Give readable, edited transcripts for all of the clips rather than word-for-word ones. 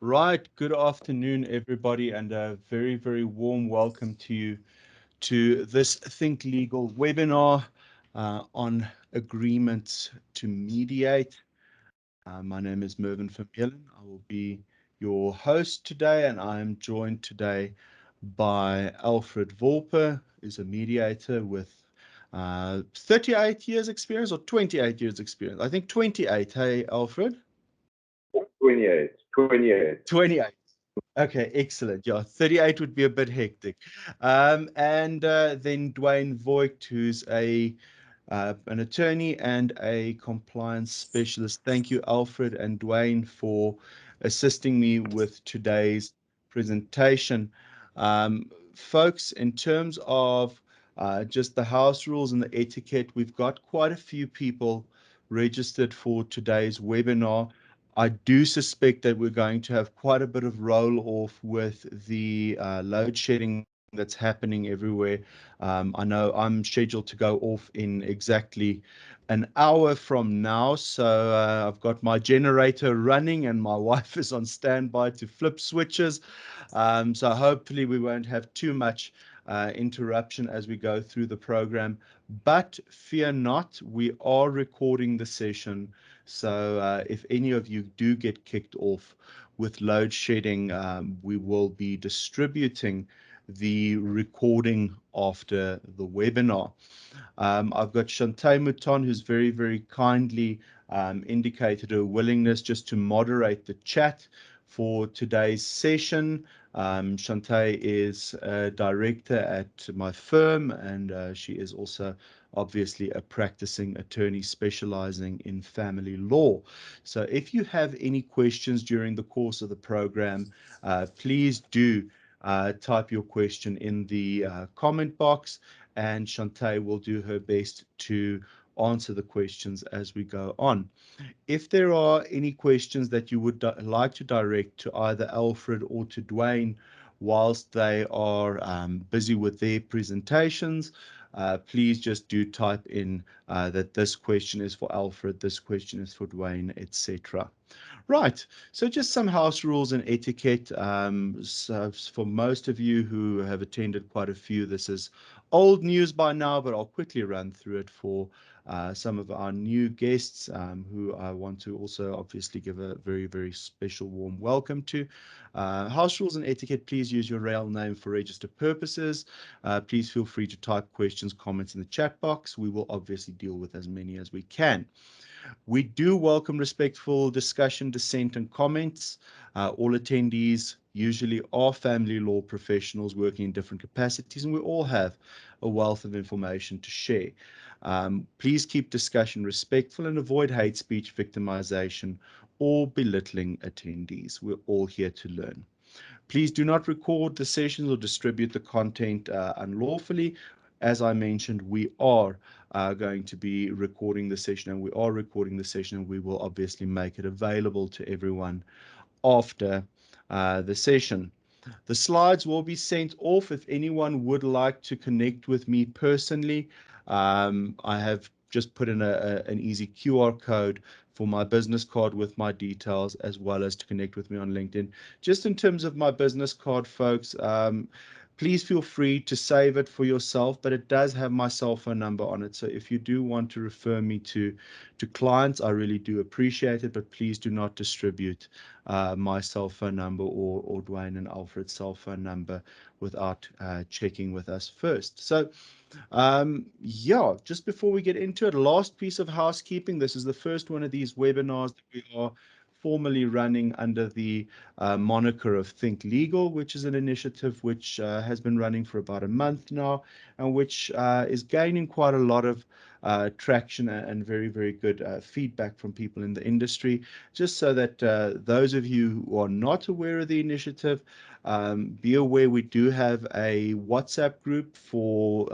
Right, good afternoon, everybody, and a very, very warm welcome to you to this ThinkLegal webinar on agreements to mediate. My name is Mervyn Vermeulen. I will be your host today, and I am joined today by Alfred Wolpe, who's a mediator with 38 years experience or 28 years experience. I think 28, hey, Alfred? 28. 28. Okay, excellent. Yeah, 38 would be a bit hectic. And then Duane Voigt, who's an attorney and a compliance specialist. Thank you, Alfred and Duane, for assisting me with today's presentation. Folks, in terms of just the house rules and the etiquette, we've got quite a few people registered for today's webinar. I do suspect that we're going to have quite a bit of roll off with the load shedding that's happening everywhere. I know I'm scheduled to go off in exactly an hour from now, so I've got my generator running and my wife is on standby to flip switches. So hopefully we won't have too much interruption as we go through the program. But fear not, we are recording the session. So if any of you do get kicked off with load shedding, we will be distributing the recording after the webinar. I've got Shantae Mouton, who's very, very kindly indicated her willingness just to moderate the chat for today's session. Shantae is a director at my firm, and she is also obviously a practicing attorney specializing in family law. So if you have any questions during the course of the program, please do type your question in the comment box, and Shantae will do her best to answer the questions as we go on. If there are any questions that you would like to direct to either Alfred or to Duane whilst they are busy with their presentations, please just do type in that this question is for Alfred, this question is for Duane, etc. Right, so just some house rules and etiquette. So for most of you who have attended quite a few, this is old news by now, but I'll quickly run through it for some of our new guests who I want to also obviously give a very, very special warm welcome to. House rules and etiquette, please use your real name for register purposes. Please feel free to type questions, comments in the chat box. We will obviously deal with as many as we can. We do welcome respectful discussion, dissent, and comments. All attendees usually are family law professionals working in different capacities, and we all have a wealth of information to share. Please keep discussion respectful and avoid hate speech, victimization, or belittling attendees. We're all here to learn. Please do not record the sessions or distribute the content unlawfully. As I mentioned, we are going to be recording the session, and we are recording the session, and we will obviously make it available to everyone after the session. The slides will be sent off if anyone would like to connect with me personally. I have just put in an easy QR code for my business card with my details, as well as to connect with me on LinkedIn. Just in terms of my business card, folks, please feel free to save it for yourself, but it does have my cell phone number on it. So if you do want to refer me to clients, I really do appreciate it, but please do not distribute my cell phone number or Duane and Alfred's cell phone number without checking with us first. So yeah, just before we get into it, last piece of housekeeping. This is the first one of these webinars that we are formally running under the moniker of ThinkLegal, which is an initiative which has been running for about a month now, and which is gaining quite a lot of traction and very, very good feedback from people in the industry. Just so that those of you who are not aware of the initiative, be aware we do have a WhatsApp group for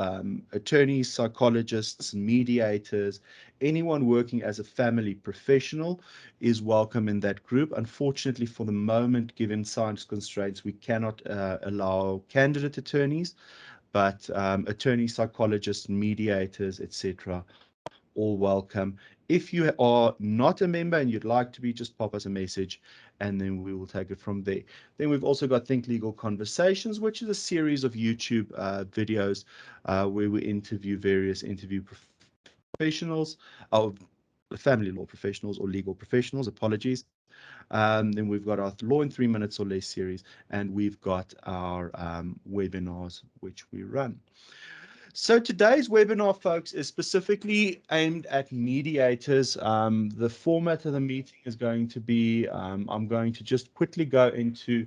attorneys, psychologists, mediators, anyone working as a family professional is welcome in that group. Unfortunately, for the moment, given science constraints, we cannot allow candidate attorneys, but attorneys, psychologists, mediators, etc., all welcome. If you are not a member and you'd like to be, just pop us a message and then we will take it from there. Then we've also got ThinkLegal Conversations, which is a series of YouTube videos where we interview various interview professionals, family law professionals or legal professionals, apologies. Then we've got our Law in 3 Minutes or Less series, and we've got our webinars, which we run. So today's webinar, folks, is specifically aimed at mediators. The format of the meeting is going to be, I'm going to just quickly go into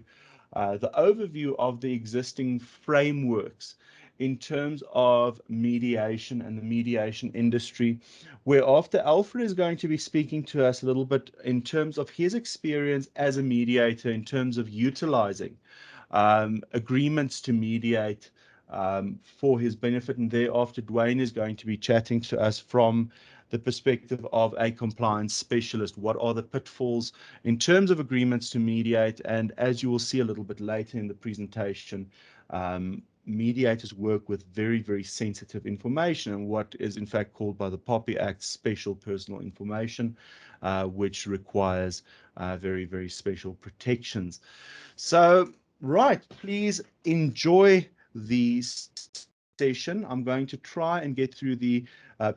the overview of the existing frameworks in terms of mediation and the mediation industry, where after Alfred is going to be speaking to us a little bit in terms of his experience as a mediator, in terms of utilizing agreements to mediate for his benefit. And thereafter, Duane is going to be chatting to us from the perspective of a compliance specialist. What are the pitfalls in terms of agreements to mediate? And as you will see a little bit later in the presentation, mediators work with very, very sensitive information and what is in fact called by the POPI Act special personal information, which requires very, very special protections. So, right, please enjoy the session. I'm going to try and get through the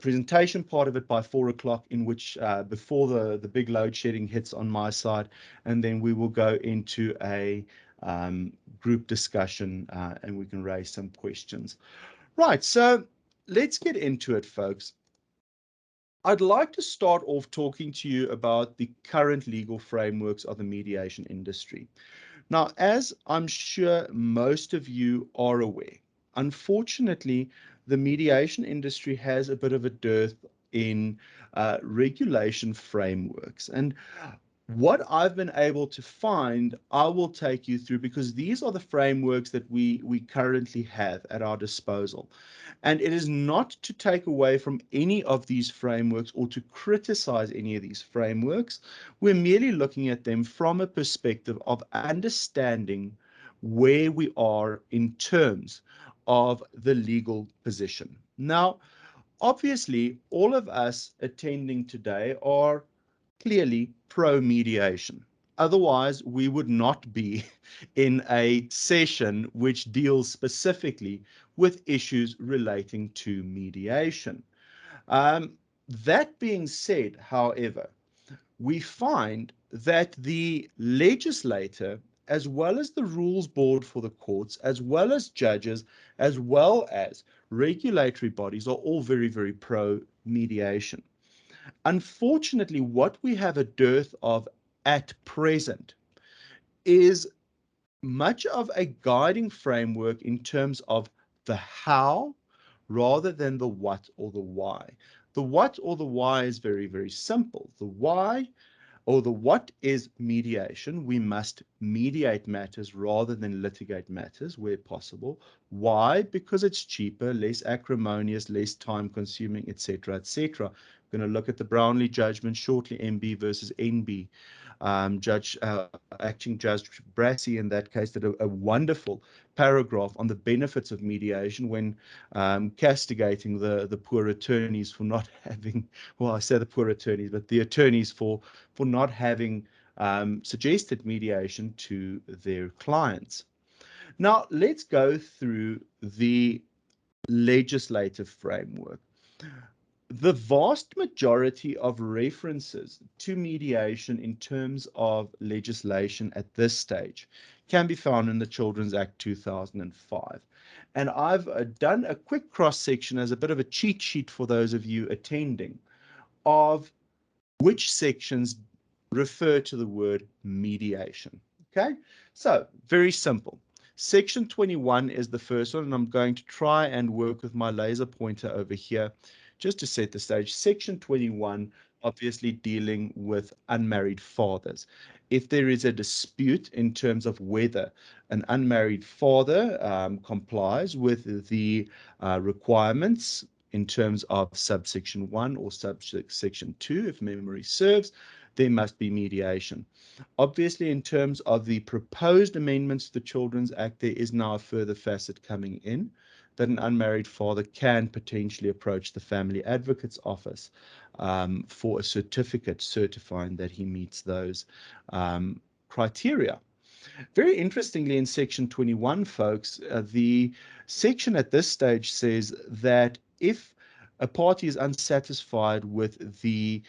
presentation part of it by 4 o'clock, in which before the big load shedding hits on my side, and then we will go into a group discussion and we can raise some questions. Right, so let's get into it, folks. I'd like to start off talking to you about the current legal frameworks of the mediation industry. Now, as I'm sure most of you are aware, unfortunately, the mediation industry has a bit of a dearth in regulation frameworks. And what I've been able to find, I will take you through, because these are the frameworks that we currently have at our disposal. And it is not to take away from any of these frameworks or to criticize any of these frameworks. We're merely looking at them from a perspective of understanding where we are in terms of the legal position. Now, obviously, all of us attending today are clearly pro-mediation. Otherwise, we would not be in a session which deals specifically with issues relating to mediation. That being said, however, we find that the legislator, as well as the rules board for the courts, as well as judges, as well as regulatory bodies, are all very, very pro-mediation. Unfortunately, what we have a dearth of at present is much of a guiding framework in terms of the how rather than the what or the why. The what or the why is very, very simple. The why or the what is mediation. We must mediate matters rather than litigate matters where possible. Why? Because it's cheaper, less acrimonious, less time consuming, etc., etc. We're going to look at the Brownlee judgment shortly, MB versus NB. Acting Judge Brassey in that case did a wonderful paragraph on the benefits of mediation when castigating the poor attorneys for not having, well, I say the poor attorneys, but the attorneys for not having suggested mediation to their clients. Now, let's go through the legislative framework. The vast majority of references to mediation in terms of legislation at this stage can be found in the Children's Act 2005. And I've done a quick cross-section as a bit of a cheat sheet for those of you attending of which sections refer to the word mediation. Okay, so very simple. Section 21 is the first one, and I'm going to try and work with my laser pointer over here just to set the stage. Section 21, obviously dealing with unmarried fathers. If there is a dispute in terms of whether an unmarried father complies with the requirements in terms of subsection 1 or subsection 2, if memory serves, there must be mediation. Obviously, in terms of the proposed amendments to the Children's Act, there is now a further facet coming in that an unmarried father can potentially approach the Family Advocate's Office for a certificate certifying that he meets those criteria. Very interestingly, in section 21, folks, the section at this stage says that if a party is unsatisfied with the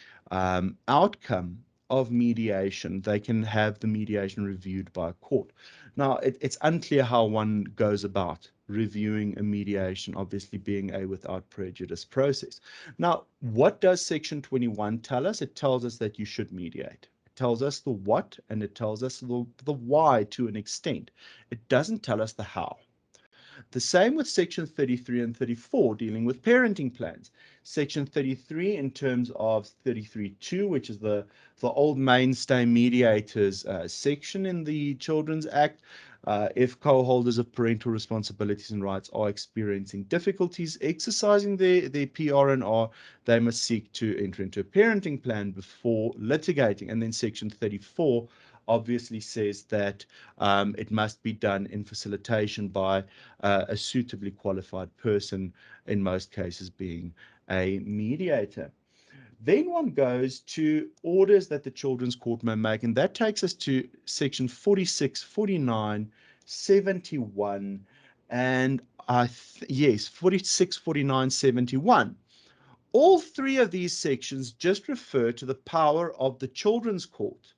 outcome of mediation, they can have the mediation reviewed by a court. Now, it's unclear how one goes about reviewing a mediation, obviously being a without prejudice process. Now, what does section 21 tell us? It tells us that you should mediate. It tells us the what and it tells us the why to an extent. It doesn't tell us the how. The same with section 33 and 34 dealing with parenting plans. Section 33 in terms of 33.2, which is the old mainstay mediators section in the Children's Act. If co-holders of parental responsibilities and rights are experiencing difficulties exercising their PR&R, they must seek to enter into a parenting plan before litigating. And then section 34 obviously says that it must be done in facilitation by a suitably qualified person, in most cases being a mediator. Then one goes to orders that the Children's Court may make, and that takes us to section 46, 49, 71, and yes, 46, 49, 71. All three of these sections just refer to the power of the Children's Court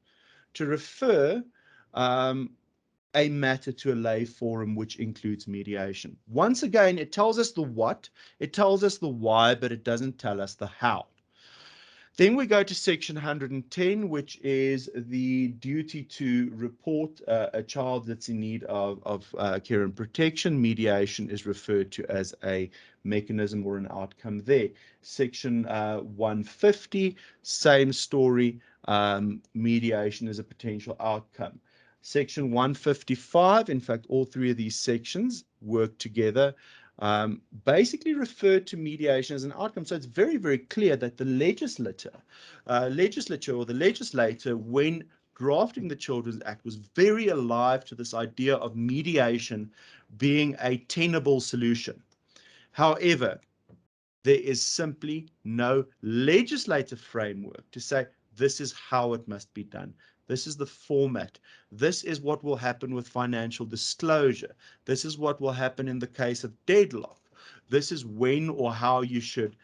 to refer a matter to a lay forum, which includes mediation. Once again, it tells us the what, it tells us the why, but it doesn't tell us the how. Then we go to section 110, which is the duty to report a child that's in need of care and protection. Mediation is referred to as a mechanism or an outcome there. Section 150, same story, mediation is a potential outcome. Section 155, in fact, all three of these sections work together, basically refer to mediation as an outcome. So it's very, very clear that the legislature or the legislator, when drafting the Children's Act, was very alive to this idea of mediation being a tenable solution. However, there is simply no legislative framework to say this is how it must be done. This is the format. This is what will happen with financial disclosure. This is what will happen in the case of deadlock. This is when or how you should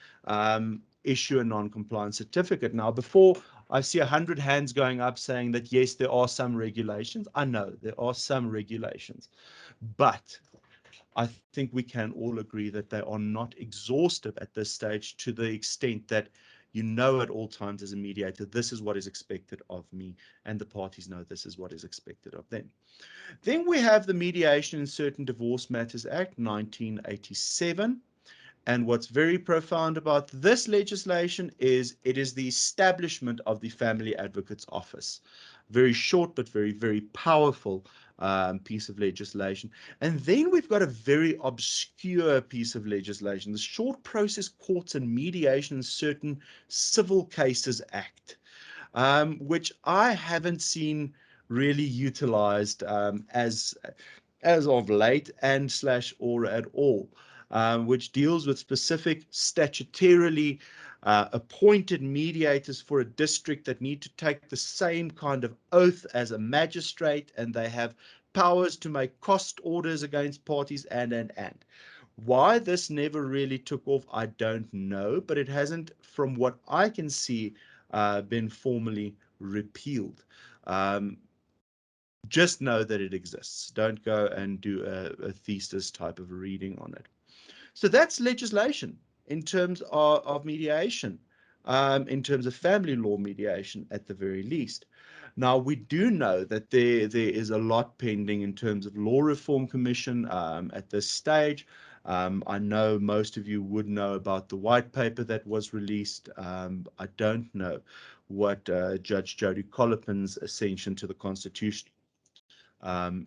issue a non-compliance certificate. Now, before I see 100 hands going up saying that, yes, there are some regulations. I know there are some regulations, but I think we can all agree that they are not exhaustive at this stage, to the extent that you know at all times as a mediator, this is what is expected of me, and the parties know this is what is expected of them. Then we have the Mediation in Certain Divorce Matters Act 1987. And what's very profound about this legislation is it is the establishment of the Family Advocate's Office. Very short, but very, very powerful piece of legislation. And then we've got a very obscure piece of legislation, the Short Process Courts and Mediation in Certain Civil Cases Act, which I haven't seen really utilized as of late or at all, which deals with specific statutorily appointed mediators for a district that need to take the same kind of oath as a magistrate, and they have powers to make cost orders against parties and. Why this never really took off, I don't know, but it hasn't, from what I can see, been formally repealed. Just know that it exists. Don't go and do a thesis type of reading on it. So that's legislation in terms of mediation, in terms of family law mediation at the very least. Now, we do know that there is a lot pending in terms of Law Reform Commission at this stage. I know most of you would know about the white paper that was released. I don't know what Judge Jody Colopin's ascension to the Constitution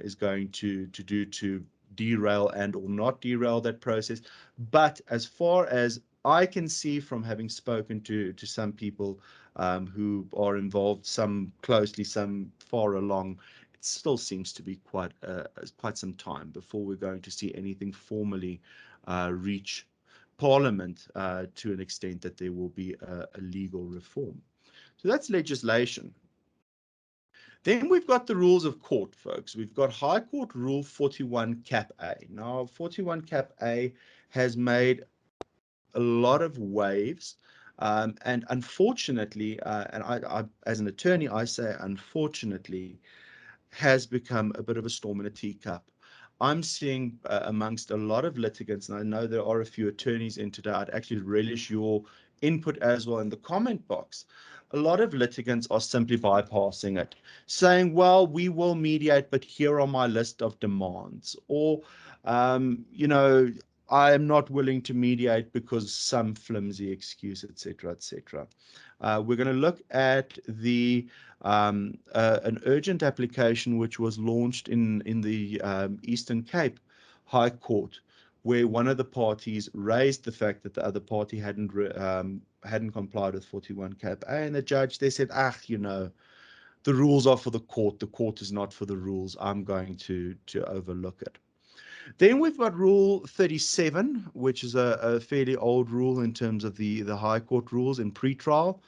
is going to do to derail and or not derail that process. But as far as I can see from having spoken to some people who are involved, some closely, some far along, it still seems to be quite some time before we're going to see anything formally reach Parliament to an extent that there will be a legal reform. So that's legislation. Then we've got the rules of court, folks. We've got High Court Rule 41 Cap A. Now, 41 Cap A has made a lot of waves. And unfortunately, as an attorney, I say unfortunately, has become a bit of a storm in a teacup. I'm seeing amongst a lot of litigants, and I know there are a few attorneys in today, I'd actually relish your input as well in the comment box. A lot of litigants are simply bypassing it, saying, well, we will mediate, but here are my list of demands. Or, you know, I am not willing to mediate because some flimsy excuse, etc., etc. We're going to look at an urgent application which was launched in the Eastern Cape High Court, where one of the parties raised the fact that the other party hadn't complied with 41 Cap A, and the judge they said, you know, the rules are for the court. The court is not for the rules. I'm going to overlook it. Then we've got Rule 37, which is a fairly old rule in terms of the High Court rules in pretrial.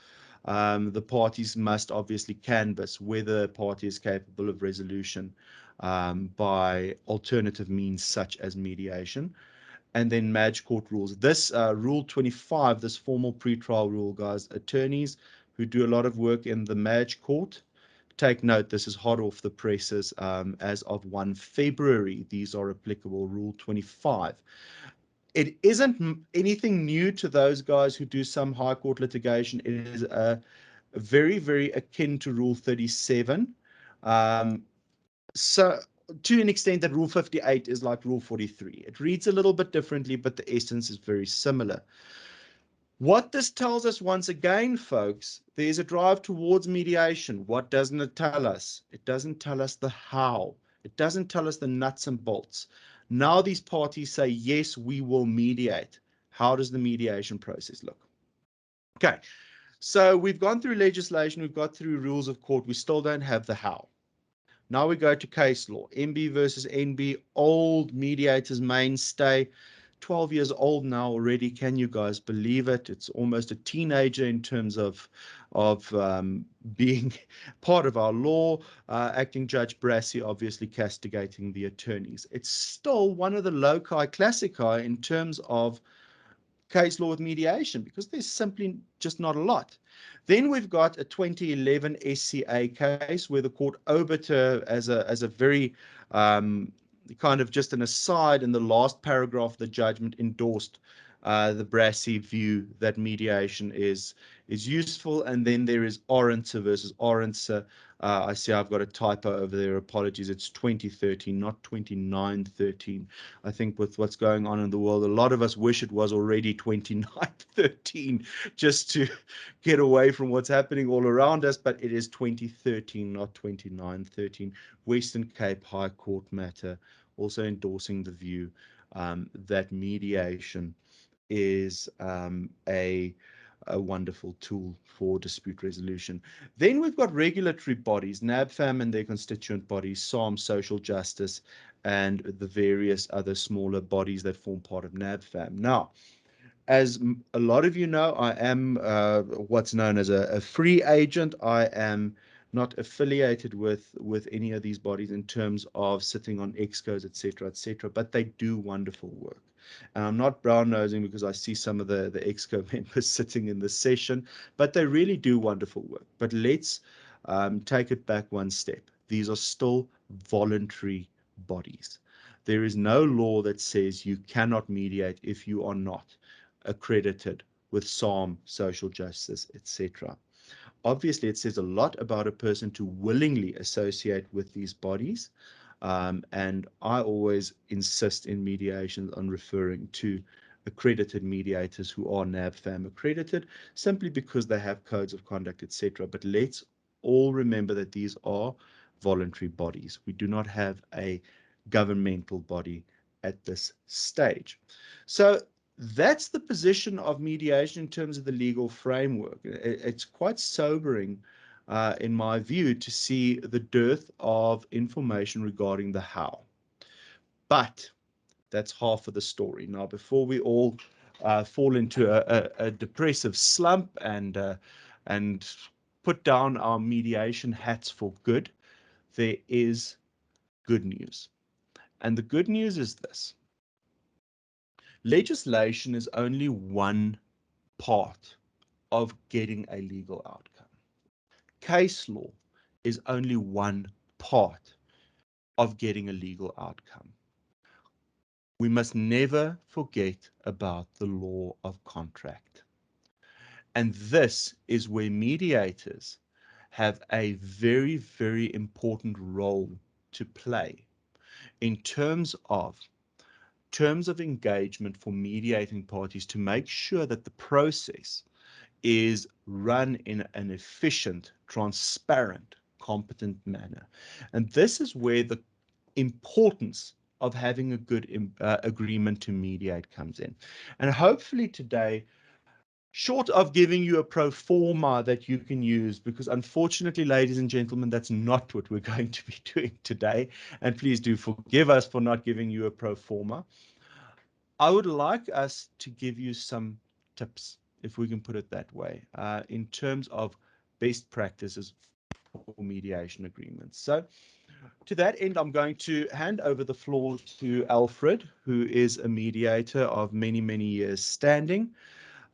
The parties must obviously canvass whether a party is capable of resolution by alternative means such as mediation. And then Madge Court rules. This Rule 25, this formal pretrial rule, guys, attorneys who do a lot of work in the Madge Court, take note, this is hot off the presses as of 1 February. These are applicable, Rule 25. It isn't anything new to those guys who do some high court litigation. It is very, very akin to Rule 37. So to an extent that Rule 58 is like Rule 43. It reads a little bit differently, but the essence is very similar. What this tells us once again, folks, there's a drive towards mediation. What doesn't it tell us? It doesn't tell us the how. It doesn't tell us the nuts and bolts. Now these parties say, yes, we will mediate. How does the mediation process look? Okay, so we've gone through legislation, we've got through rules of court, we still don't have the how. Now we go to case law. MB versus NB, old mediators mainstay. 12 years old now already. Can you guys believe it? It's almost a teenager in terms of being part of our law. Acting Judge Brassey obviously castigating the attorneys. It's still one of the loci classici in terms of case law with mediation because there's simply just not a lot. Then we've got a 2011 SCA case where the court obiter as a very kind of just an aside in the last paragraph of the judgment endorsed the Brassey view that mediation is useful. And then there is Orense versus Orense. I see I've got a typo over there. Apologies. It's 2013, not 2913. I think with what's going on in the world, a lot of us wish it was already 2913 just to get away from what's happening all around us. But it is 2013, not 2913. Western Cape High Court matter, also endorsing the view that mediation is a wonderful tool for dispute resolution. Then we've got regulatory bodies, NABFAM and their constituent bodies, SARM, Social Justice, and the various other smaller bodies that form part of NABFAM. Now, as a lot of you know, I am what's known as a free agent. I am not affiliated with any of these bodies in terms of sitting on excos, etc., but they do wonderful work. And I'm not brown-nosing because I see some of the exco members sitting in the session, but they really do wonderful work. But let's take it back one step. These are still voluntary bodies. There is no law that says you cannot mediate if you are not accredited with SARM, Social Justice, etc. Obviously, it says a lot about a person to willingly associate with these bodies. And I always insist in mediations on referring to accredited mediators who are NABFAM accredited, simply because they have codes of conduct, etc. But let's all remember that these are voluntary bodies. We do not have a governmental body at this stage. So that's the position of mediation in terms of the legal framework. It's quite sobering, in my view, to see the dearth of information regarding the how. But that's half of the story. Now, before we all fall into a depressive slump and put down our mediation hats for good, there is good news. And the good news is this. Legislation is only one part of getting a legal outcome. Case law is only one part of getting a legal outcome. We must never forget about the law of contract. And this is where mediators have a very, very important role to play in terms of engagement for mediating parties to make sure that the process is run in an efficient, transparent, competent manner. And this is where the importance of having a good agreement to mediate comes in. And hopefully today, short of giving you a pro forma that you can use, because unfortunately, ladies and gentlemen, that's not what we're going to be doing today. And please do forgive us for not giving you a pro forma. I would like us to give you some tips, if we can put it that way, in terms of best practices for mediation agreements. So to that end, I'm going to hand over the floor to Alfred, who is a mediator of many, many years standing.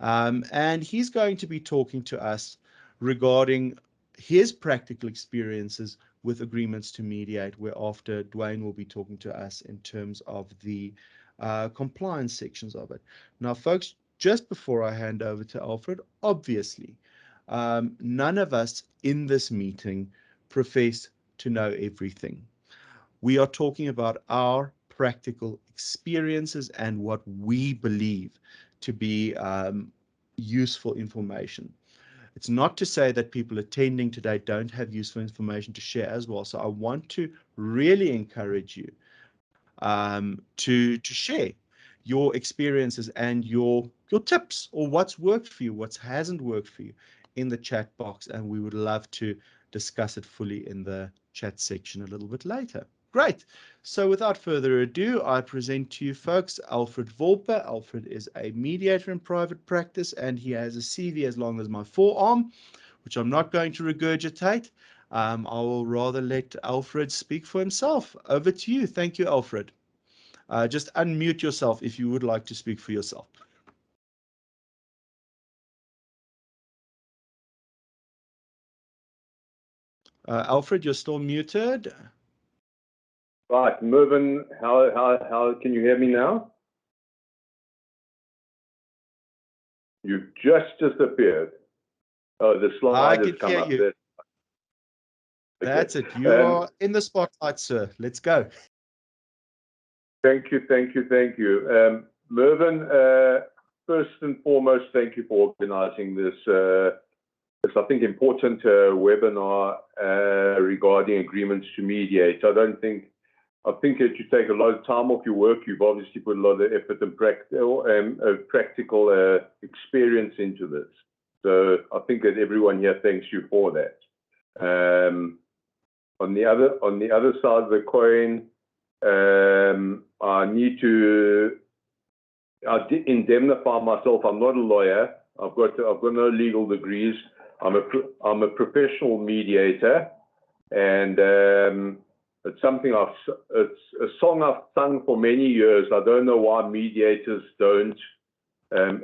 And he's going to be talking to us regarding his practical experiences with agreements to mediate, whereafter Duane will be talking to us in terms of the compliance sections of it. Now, folks, just before I hand over to Alfred, obviously, none of us in this meeting profess to know everything. We are talking about our practical experiences and what we believe to be useful information. It's not to say that people attending today don't have useful information to share as well. So I want to really encourage you to share your experiences and your tips, or what's worked for you, what hasn't worked for you, in the chat box, and we would love to discuss it fully in the chat section a little bit later. Great. So without further ado, I present to you folks Alfred Wolpe. Alfred is a mediator in private practice, and he has a CV as long as my forearm, which I'm not going to regurgitate. I will rather let Alfred speak for himself. Over to you. Thank you, Alfred. Just unmute yourself if you would like to speak for yourself. Alfred, you're still muted. Right, Mervyn, how can you hear me now? You've just disappeared. Oh, the slide has come up there. That's it. You are in the spotlight, sir. Let's go. Thank you. Mervyn, first and foremost, thank you for organizing this, I think, important webinar regarding agreements to mediate. I think it should take a lot of time off your work. You've obviously put a lot of effort and practical experience into this. So I think that everyone here thanks you for that. On the other side of the coin, I need to indemnify myself. I'm not a lawyer. I've got no legal degrees. I'm a professional mediator, and it's a song I've sung for many years. I don't know why mediators don't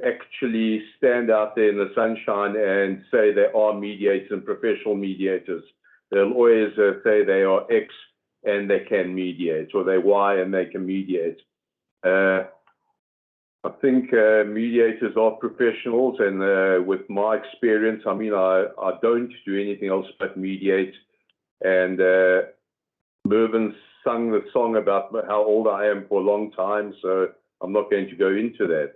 actually stand out there in the sunshine and say they are mediators and professional mediators. They'll always say they are X and they can mediate, or they're Y and they can mediate. I think mediators are professionals, and with my experience, I mean, I don't do anything else but mediate. And Mervyn sung the song about how old I am for a long time, so I'm not going to go into that.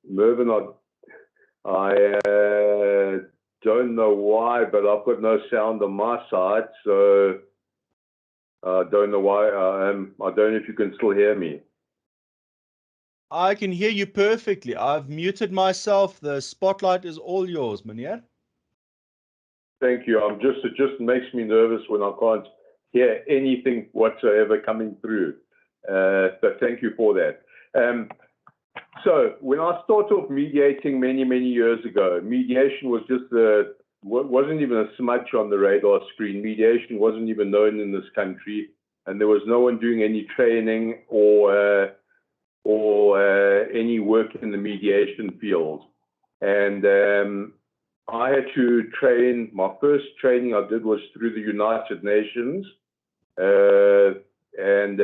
Mervyn, I don't know why, but I've got no sound on my side, so I don't know why. I don't know if you can still hear me. I can hear you perfectly. I've muted myself. The spotlight is all yours, Meneer. Thank you. It just makes me nervous when I can't hear anything whatsoever coming through. So thank you for that. So when I started off mediating many years ago, mediation was just wasn't even a smudge on the radar screen. Mediation wasn't even known in this country, and there was no one doing any training or any work in the mediation field. And I had to train. My first training I did was through the United Nations, and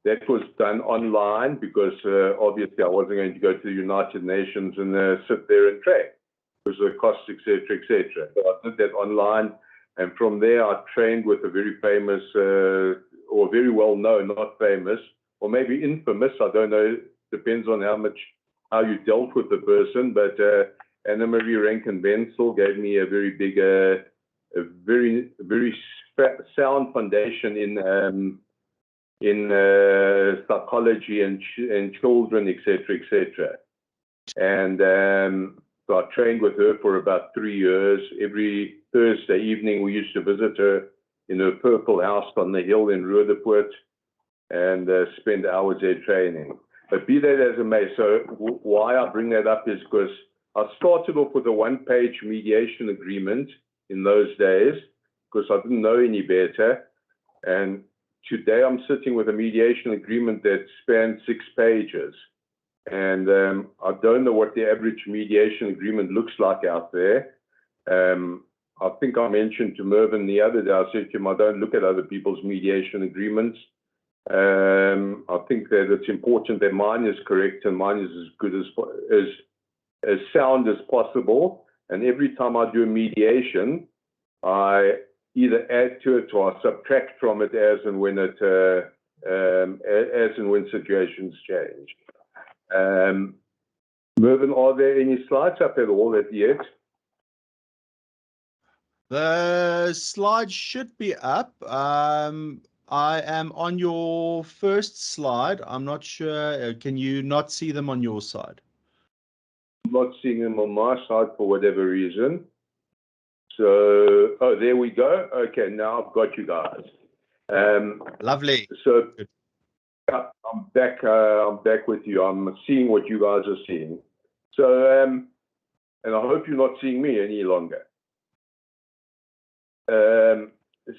that was done online because obviously I wasn't going to go to the United Nations and sit there and train because of the costs, etc., etc. So I did that online, and from there I trained with a very famous or very well known, not famous, or maybe infamous. I don't know. Depends on how you dealt with the person, but Anna Marie Rankin-Wenzel gave me a very big, a very sound foundation in psychology and children, etc., etc. And so I trained with her for about 3 years. Every Thursday evening, we used to visit her in her purple house on the hill in Roodepoort and spend hours there training. But be that as it may, so why I bring that up is because I started off with a one-page mediation agreement in those days because I didn't know any better. And today I'm sitting with a mediation agreement that spans 6 pages. And I don't know what the average mediation agreement looks like out there. I think I mentioned to Mervyn the other day, I said to him, I don't look at other people's mediation agreements. I think that it's important that mine is correct and mine is as good as sound as possible. And every time I do a mediation, I either add to it or I subtract from it as and when situations change. Mervyn, are there any slides up at all yet? The slides should be up. I am on your first slide. I'm not sure. Can you not see them on your side? I'm not seeing them on my side for whatever reason. So, oh, there we go. Okay, now I've got you guys. Lovely. So I'm back with you. I'm seeing what you guys are seeing. So, and I hope you're not seeing me any longer.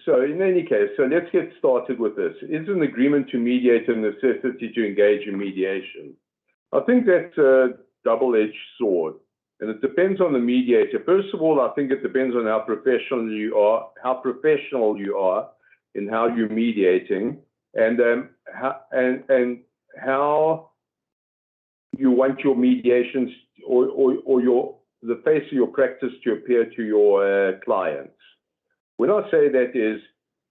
So in any case, so let's get started with this. Is an agreement to mediate a necessity to engage in mediation? I think that's a double-edged sword, and it depends on the mediator. First of all, I think it depends on how professional you are in how you're mediating, and how you want your mediations or the face of your practice to appear to your clients. When I say that is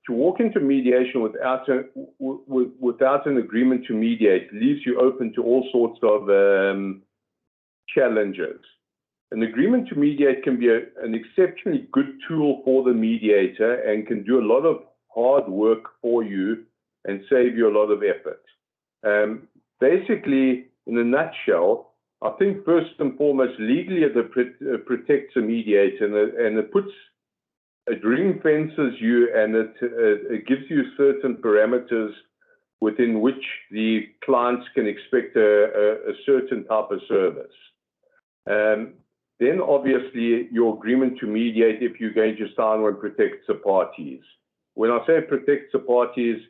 to walk into mediation without an agreement to mediate leaves you open to all sorts of challenges. An agreement to mediate can be an exceptionally good tool for the mediator and can do a lot of hard work for you and save you a lot of effort. Basically, in a nutshell, I think first and foremost, legally it protects a mediator and it puts it ring fences you and it gives you certain parameters within which the clients can expect a certain type of service. Then obviously your agreement to mediate, if you're going to sign one, protects the parties. When I say protects the parties,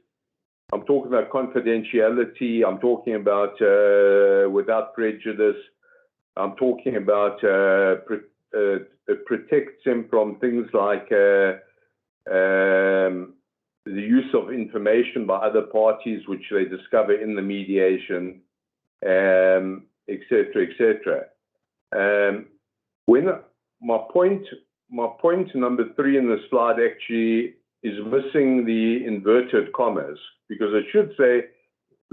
I'm talking about confidentiality, I'm talking about without prejudice, I'm talking about it protects them from things like the use of information by other parties which they discover in the mediation, etc., etc. When my point number 3 in the slide actually is missing the inverted commas, because it should say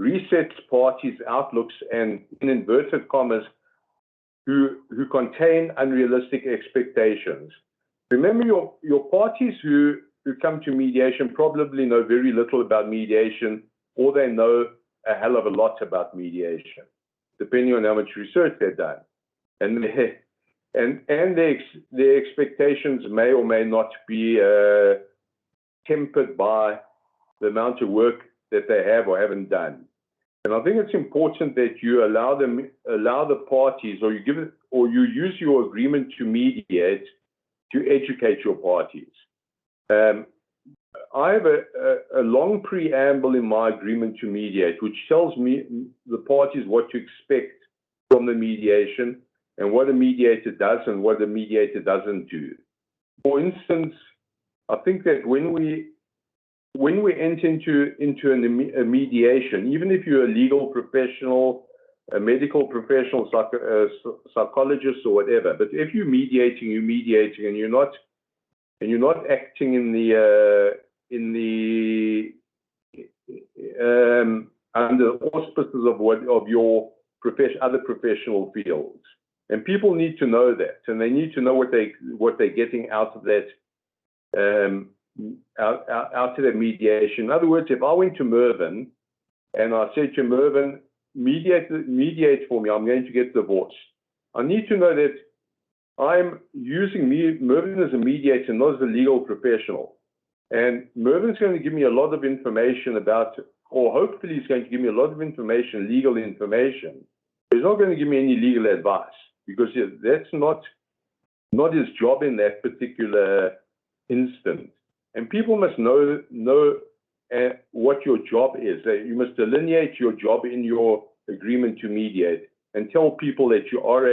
resets parties' outlooks and in inverted commas who contain unrealistic expectations. Remember, your parties who come to mediation probably know very little about mediation, or they know a hell of a lot about mediation, depending on how much research they've done. And their expectations may or may not be tempered by the amount of work that they have or haven't done. And I think it's important that you allow the parties, or you use your agreement to mediate to educate your parties. I have a long preamble in my agreement to mediate, which tells me the parties what to expect from the mediation and what a mediator does and what a mediator doesn't do. For instance, I think that when we enter into a mediation, even if you're a legal professional, a medical professional, psychologist or whatever, but if you're mediating, and you're not acting in the under auspices of your other professional fields. And people need to know that, and they need to know what they're getting out of that out of that mediation. In other words, if I went to Mervyn and I said to Mervyn, mediate for me, I'm going to get divorced, I need to know that I'm using Mervyn as a mediator, not as a legal professional. And Mervyn's going to give me a lot of information about, or hopefully he's going to give me a lot of information, legal information. He's not going to give me any legal advice, because that's not his job in that particular instant. And people must know what your job is. You must delineate your job in your agreement to mediate and tell people that you are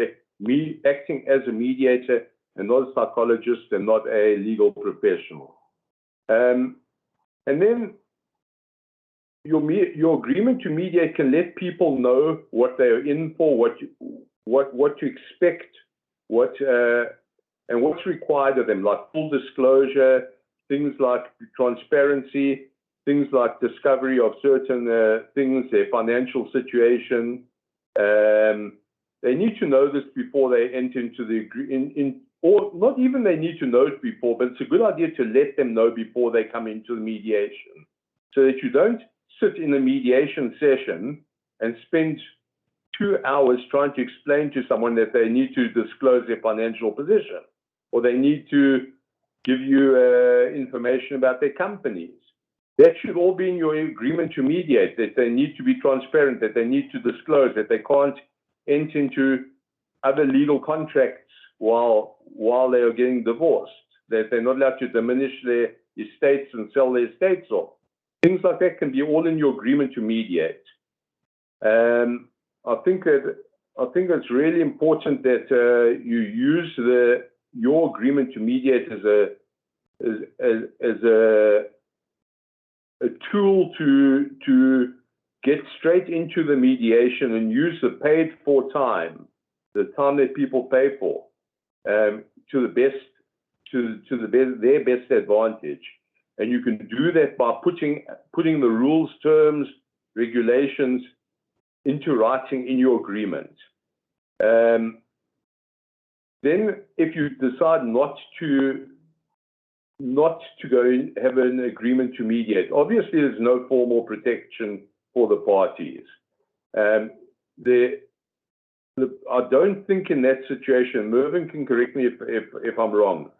acting as a mediator and not a psychologist and not a legal professional. And then your agreement to mediate can let people know what they are in for, what to expect, and what's required of them, like full disclosure, things like transparency, things like discovery of certain things, their financial situation. They need to know this before they enter into the agreement, or not even they need to know it before, but it's a good idea to let them know before they come into the mediation, so that you don't sit in a mediation session and spend 2 hours trying to explain to someone that they need to disclose their financial position, or they need to give you information about their companies. That should all be in your agreement to mediate, that they need to be transparent, that they need to disclose, that they can't enter into other legal contracts while they are getting divorced, that they're not allowed to diminish their estates and sell their estates off. Things like that can be all in your agreement to mediate. I think it's really important that you use your agreement to mediate as a tool to get straight into the mediation and use the paid for time, the time that people pay for, to their best advantage. And you can do that by putting the rules, terms, regulations into writing in your agreement. Then if you decide not to go and have an agreement to mediate, obviously there's no formal protection for the parties. I don't think in that situation, Mervyn can correct me if I'm wrong,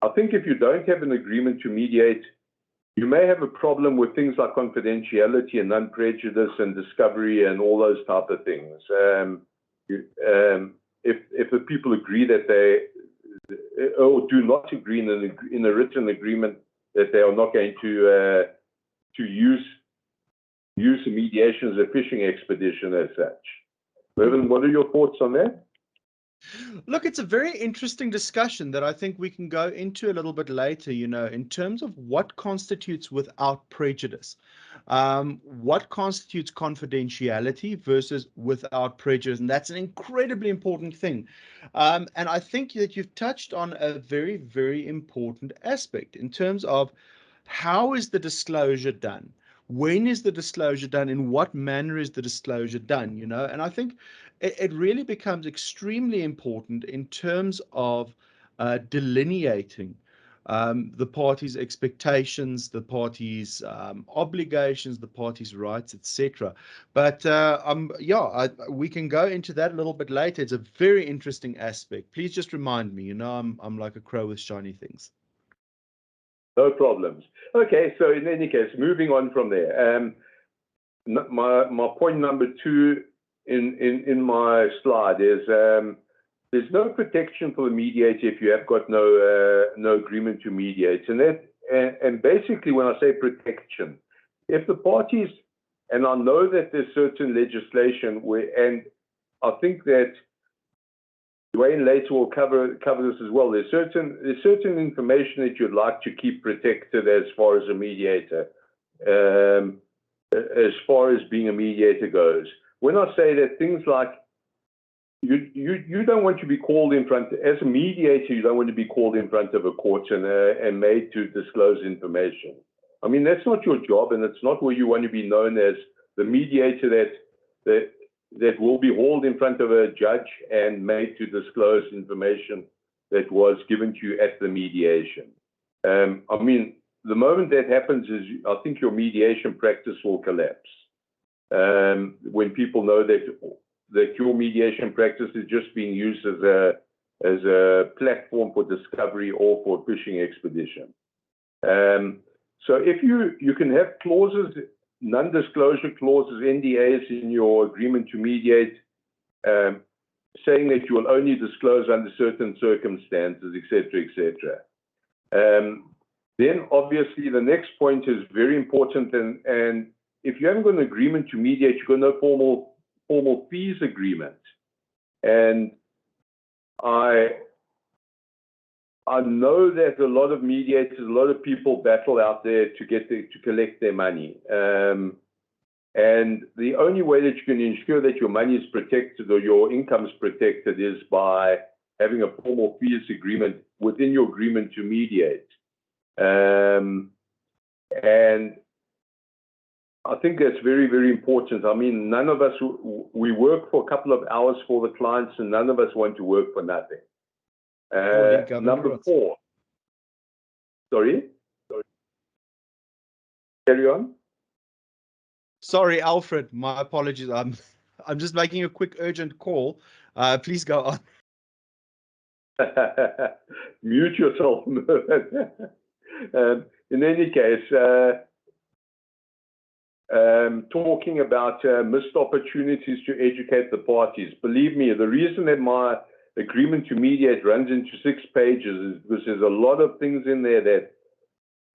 I think if you don't have an agreement to mediate, you may have a problem with things like confidentiality and non-prejudice and discovery and all those type of things. If the people agree that they, or do not agree in a written agreement that they are not going to use the mediation as a fishing expedition as such. Mervyn, what are your thoughts on that? Look, it's a very interesting discussion that I think we can go into a little bit later, in terms of what constitutes without prejudice. What constitutes confidentiality versus without prejudice, and that's an incredibly important thing. And I think that you've touched on a very, very important aspect in terms of how is the disclosure done? When is the disclosure done? In what manner is the disclosure done? And I think it really becomes extremely important in terms of delineating the parties' expectations, the parties' obligations, the parties' rights, etc. But we can go into that a little bit later. It's a very interesting aspect. Please just remind me. I'm like a crow with shiny things. No problems. Okay, so in any case, moving on from there. My point number 2 in my slide is there's no protection for the mediator if you have got no agreement to mediate. And basically, when I say protection, if the parties, and I know that there's certain legislation and I think that Duane later will cover this as well. There's certain information that you'd like to keep protected as far as a mediator, as far as being a mediator goes. When I say that, things like you don't want to be called in front, as a mediator, you don't want to be called in front of a court and made to disclose information. I mean, that's not your job, and it's not where you want to be known as the mediator that will be hauled in front of a judge and made to disclose information that was given to you at the mediation. I mean, the moment that happens is, I think your mediation practice will collapse. When people know that your mediation practice is just being used as a platform for discovery or for fishing expedition. So if you can have clauses, non-disclosure clauses, NDAs in your agreement to mediate, saying that you will only disclose under certain circumstances, etc., then obviously the next point is very important. And if you haven't got an agreement to mediate, you've got no formal fees agreement. And I know that a lot of mediators, a lot of people battle out there to collect their money. And the only way that you can ensure that your money is protected or your income is protected is by having a formal fees agreement within your agreement to mediate. And I think that's very, very important. I mean, none of us, we work for a couple of hours for the clients, and none of us want to work for nothing. Number 4. Sorry? Carry on. Sorry, Alfred. My apologies. I'm just making a quick urgent call. Please go on. Mute yourself. In any case, talking about missed opportunities to educate the parties. Believe me, the reason that my agreement to mediate runs into 6 pages is because there's a lot of things in there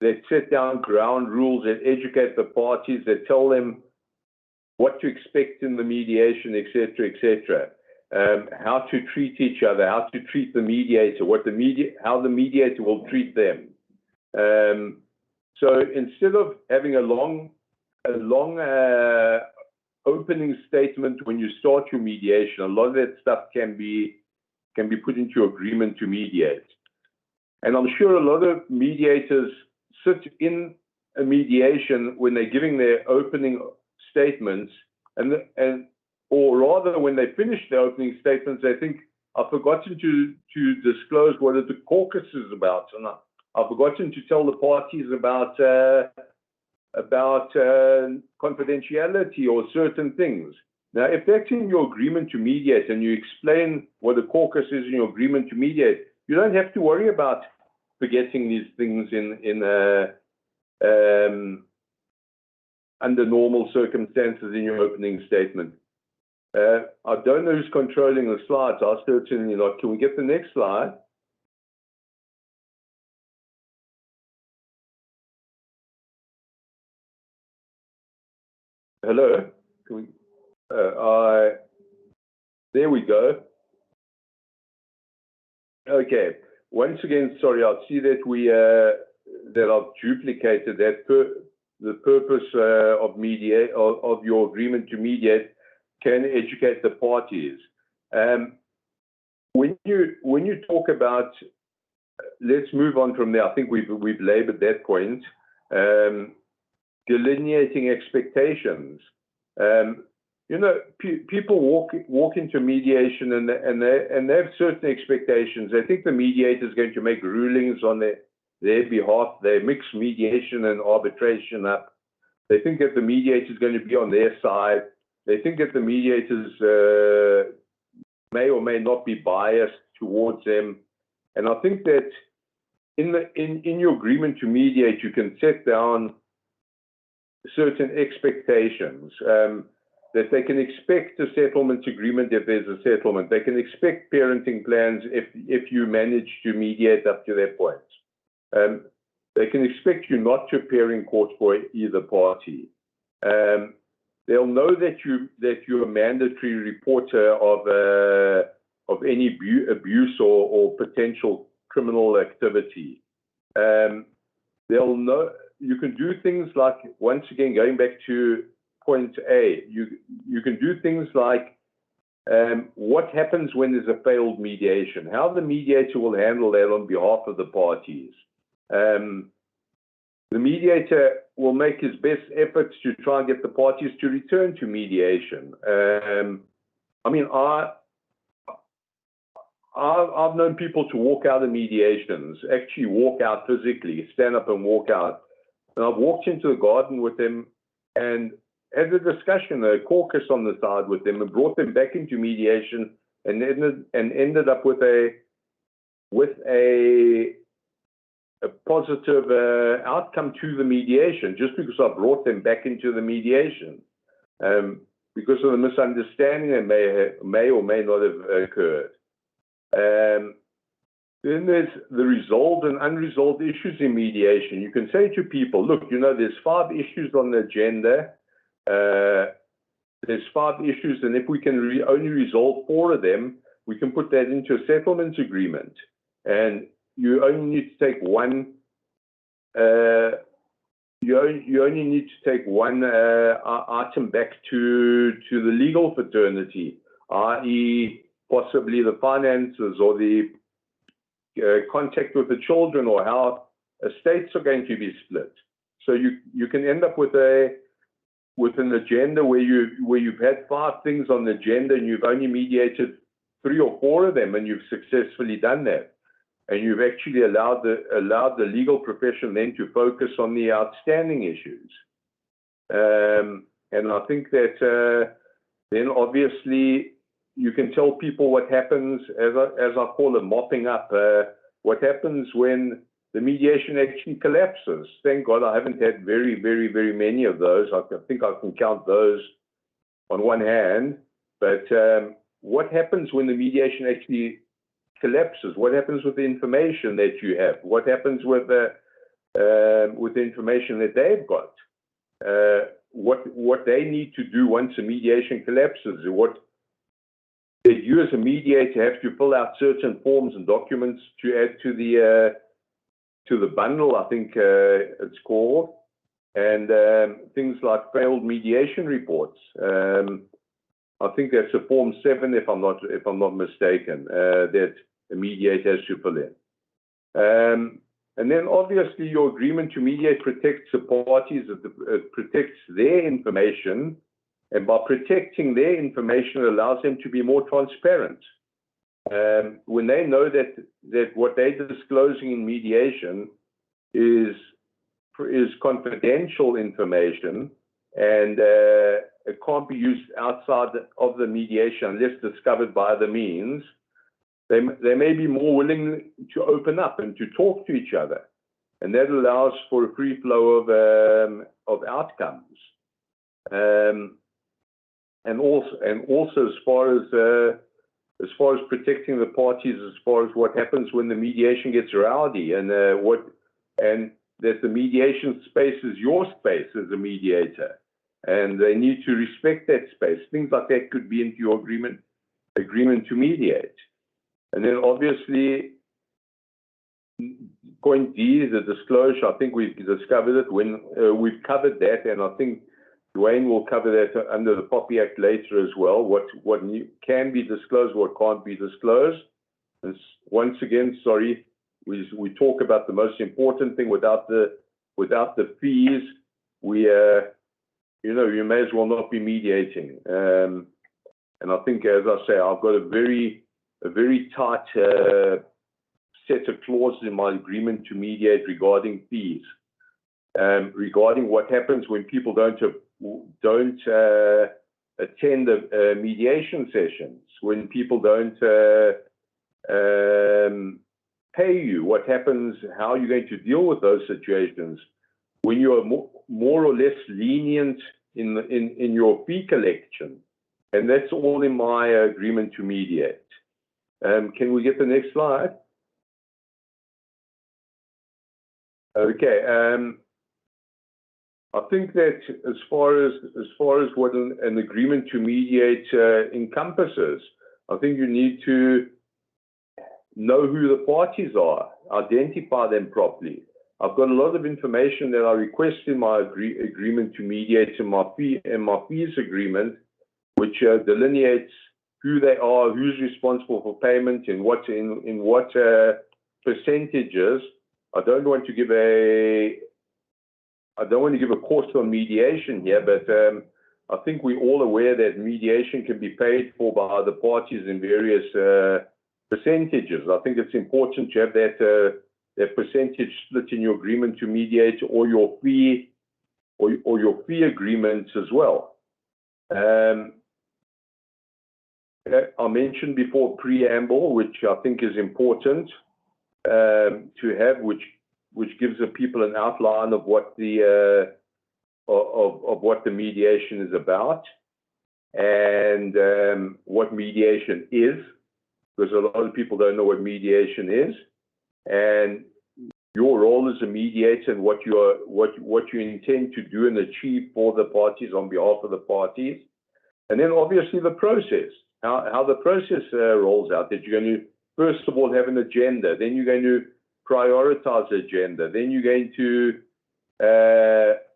that set down ground rules, that educate the parties, that tell them what to expect in the mediation, etc., how to treat each other, how to treat the mediator, how the mediator will treat them. So instead of having a long opening statement when you start your mediation, a lot of that stuff can be put into your agreement to mediate. And I'm sure a lot of mediators sit in a mediation when they're giving their opening statements, or rather when they finish their opening statements, they think, I've forgotten to disclose what the caucus is about, and I've forgotten to tell the parties about confidentiality or certain things. Now, if that's in your agreement to mediate and you explain what the caucus is in your agreement to mediate, you don't have to worry about forgetting these things under normal circumstances in your opening statement. I don't know who's controlling the slides. I'll certainly not. Can we get the next slide? Hello? Can we, there we go. Okay. Once again, sorry, I see that that I've duplicated that. The purpose of your agreement to mediate can educate the parties. When you talk about, let's move on from there. I think we've labored that point. Delineating expectations. You know, people walk into mediation and they have certain expectations. They think the mediator is going to make rulings on their behalf. They mix mediation and arbitration up. They think that the mediator is going to be on their side. They think that the mediators may or may not be biased towards them. And I think that in your agreement to mediate, you can set down certain expectations. that they can expect a settlement agreement if there's a settlement. They can expect parenting plans if you manage to mediate up to that point. They can expect you not to appear in court for either party. They'll know that you're a mandatory reporter of any abuse or potential criminal activity. They'll know you can do things like, once again, going back to point A, you can do things like what happens when there's a failed mediation, how the mediator will handle that on behalf of the parties. The mediator will make his best efforts to try and get the parties to return to mediation. I mean, I've known people to walk out of mediations, actually walk out physically, stand up and walk out. And I've walked into the garden with them and had a discussion, a caucus on the side with them, and brought them back into mediation, and ended up with a positive outcome to the mediation, just because I brought them back into the mediation, because of the misunderstanding that may or may not have occurred. Then there's the resolved and unresolved issues in mediation. You can say to people, look, you know, there's 5 issues on the agenda. There's 5 issues, and if we can only resolve 4 of them, we can put that into a settlement agreement. And you only need to take one. You only need to take one item back to the legal fraternity, i.e., possibly the finances or the contact with the children, or how estates are going to be split. So you can end up with an agenda where you've had 5 things on the agenda and you've only mediated 3 or 4 of them, and you've successfully done that. And you've actually allowed the legal profession then to focus on the outstanding issues. And I think that then obviously you can tell people what happens, as I call it, mopping up, what happens when the mediation actually collapses. Thank God I haven't had very, very, very many of those. I think I can count those on one hand. But what happens when the mediation actually collapses? What happens with the information that you have? What happens with the information that they've got? What they need to do once a mediation collapses? What that you as a mediator have to fill out certain forms and documents to add to the bundle, I think it's called, and things like failed mediation reports. I think that's a Form 7, if I'm not mistaken, that a mediator has to fill in. And then obviously your agreement to mediate protects the parties, it protects their information, and by protecting their information, it allows them to be more transparent. When they know that what they're disclosing in mediation is confidential information, and it can't be used outside of the mediation unless discovered by other means, they may be more willing to open up and to talk to each other, and that allows for a free flow of outcomes. And also as far as protecting the parties, as far as what happens when the mediation gets rowdy, and that the mediation space is your space as a mediator, and they need to respect that space. Things like that could be into your agreement to mediate. And then obviously, point D, the disclosure. I think we've discovered it when we've covered that, and I think Duane will cover that under the POPI Act later as well. What can be disclosed, what can't be disclosed. And once again, sorry, we talk about the most important thing. Without the fees, you may as well not be mediating. And I think, as I say, I've got a very tight set of clauses in my agreement to mediate regarding fees, regarding what happens when people don't attend the mediation sessions, when people don't pay you, what happens, how are you going to deal with those situations, when you are more or less lenient in your fee collection. And that's all in my agreement to mediate. Can we get the next slide? Okay. I think that as far as what an agreement to mediate encompasses, I think you need to know who the parties are, identify them properly. I've got a lot of information that I request in my agreement to mediate in my fees agreement, which delineates who they are, who's responsible for payment, in what percentages. I don't want to give a course on mediation here, but I think we're all aware that mediation can be paid for by the parties in various percentages. I think it's important to have that percentage split in your agreement to mediate or your fee agreements as well. I mentioned before preamble, which I think is important to have, which gives the people an outline of what the mediation is about and what mediation is, because a lot of people don't know what mediation is, and your role as a mediator and what you intend to do and achieve for the parties on behalf of the parties, and then obviously the process, how the process rolls out. That you're going to first of all have an agenda, then you're going to prioritize the agenda, then you're going to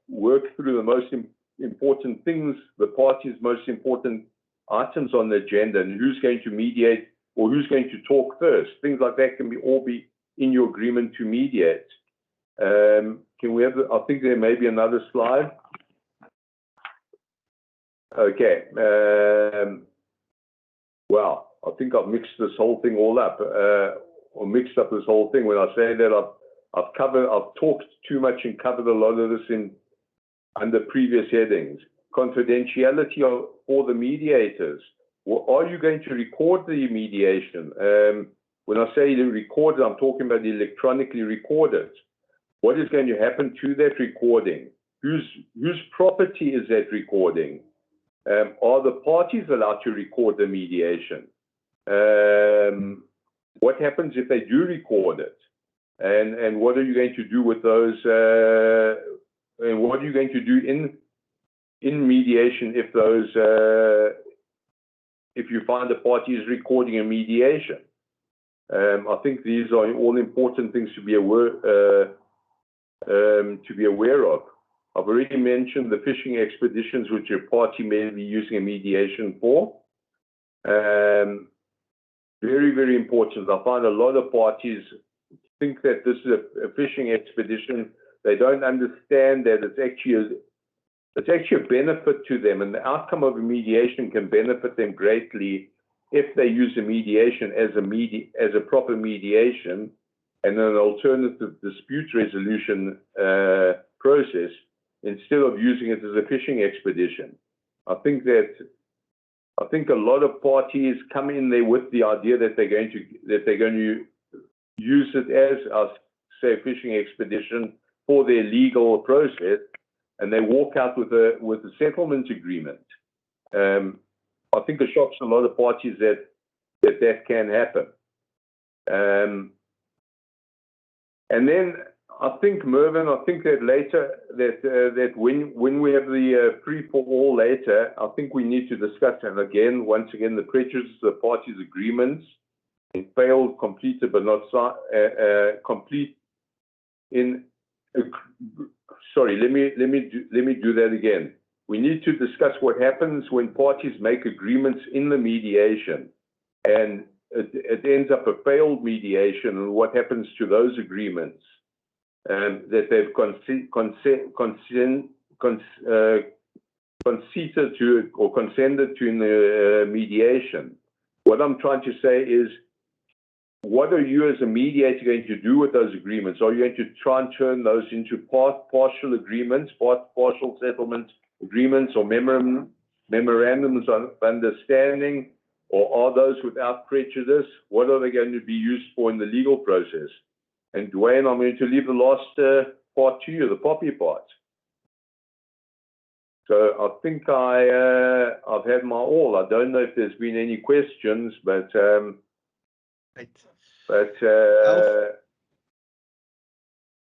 work through the most important things, the parties' most important items on the agenda, and who's going to mediate or who's going to talk first. Things like that can all be in your agreement to mediate. Can we have, I think there may be another slide. Okay. Well, I think I've mixed this whole thing all up, or mixed up this whole thing when I say that I've talked too much and covered a lot of this under previous headings. Confidentiality for the mediators. Well, are you going to record the mediation? When I say record it, I'm talking about electronically recorded. What is going to happen to that recording? Whose property is that recording? Are the parties allowed to record the mediation? What happens if they do record it? And what are you going to do with those? And what are you going to do in mediation if those if you find the party is recording a mediation? I think these are all important things to be aware of. I've already mentioned the fishing expeditions which a party may be using a mediation for. Very, very important. I find a lot of parties think that this is a fishing expedition. They don't understand that it's actually a benefit to them, and the outcome of a mediation can benefit them greatly if they use a mediation as a proper mediation and an alternative dispute resolution process, instead of using it as a fishing expedition. I think a lot of parties come in there with the idea that they're going to use it as say a fishing expedition for their legal process, and they walk out with a settlement agreement. I think it shocks a lot of parties that can happen. And then I think, Mervyn, that later, that when we have the free-for-all later, I think we need to discuss, and once again, the prejudice of the parties' agreements in failed, completed, but not complete in. Sorry, let me do that again. We need to discuss what happens when parties make agreements in the mediation, and it ends up a failed mediation, and what happens to those agreements that they've conceded to or consented to in the mediation. What I'm trying to say is, what are you as a mediator going to do with those agreements? Are you going to try and turn those into partial agreements, partial settlement agreements, or memorandums of understanding, or are those without prejudice? What are they going to be used for in the legal process? And Duane, I'm going to leave the last part to you, the poppy part. So I think I've had my all. I don't know if there's been any questions, but Right.